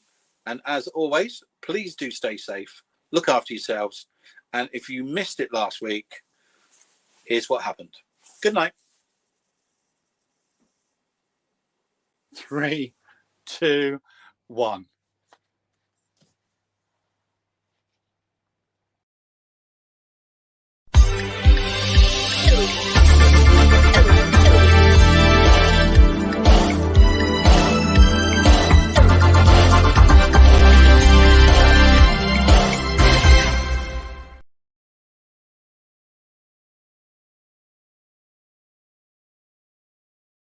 A: as always, please do stay safe. Look after yourselves. And if you missed it last week, here's what happened. Good night. 3, 2, 1.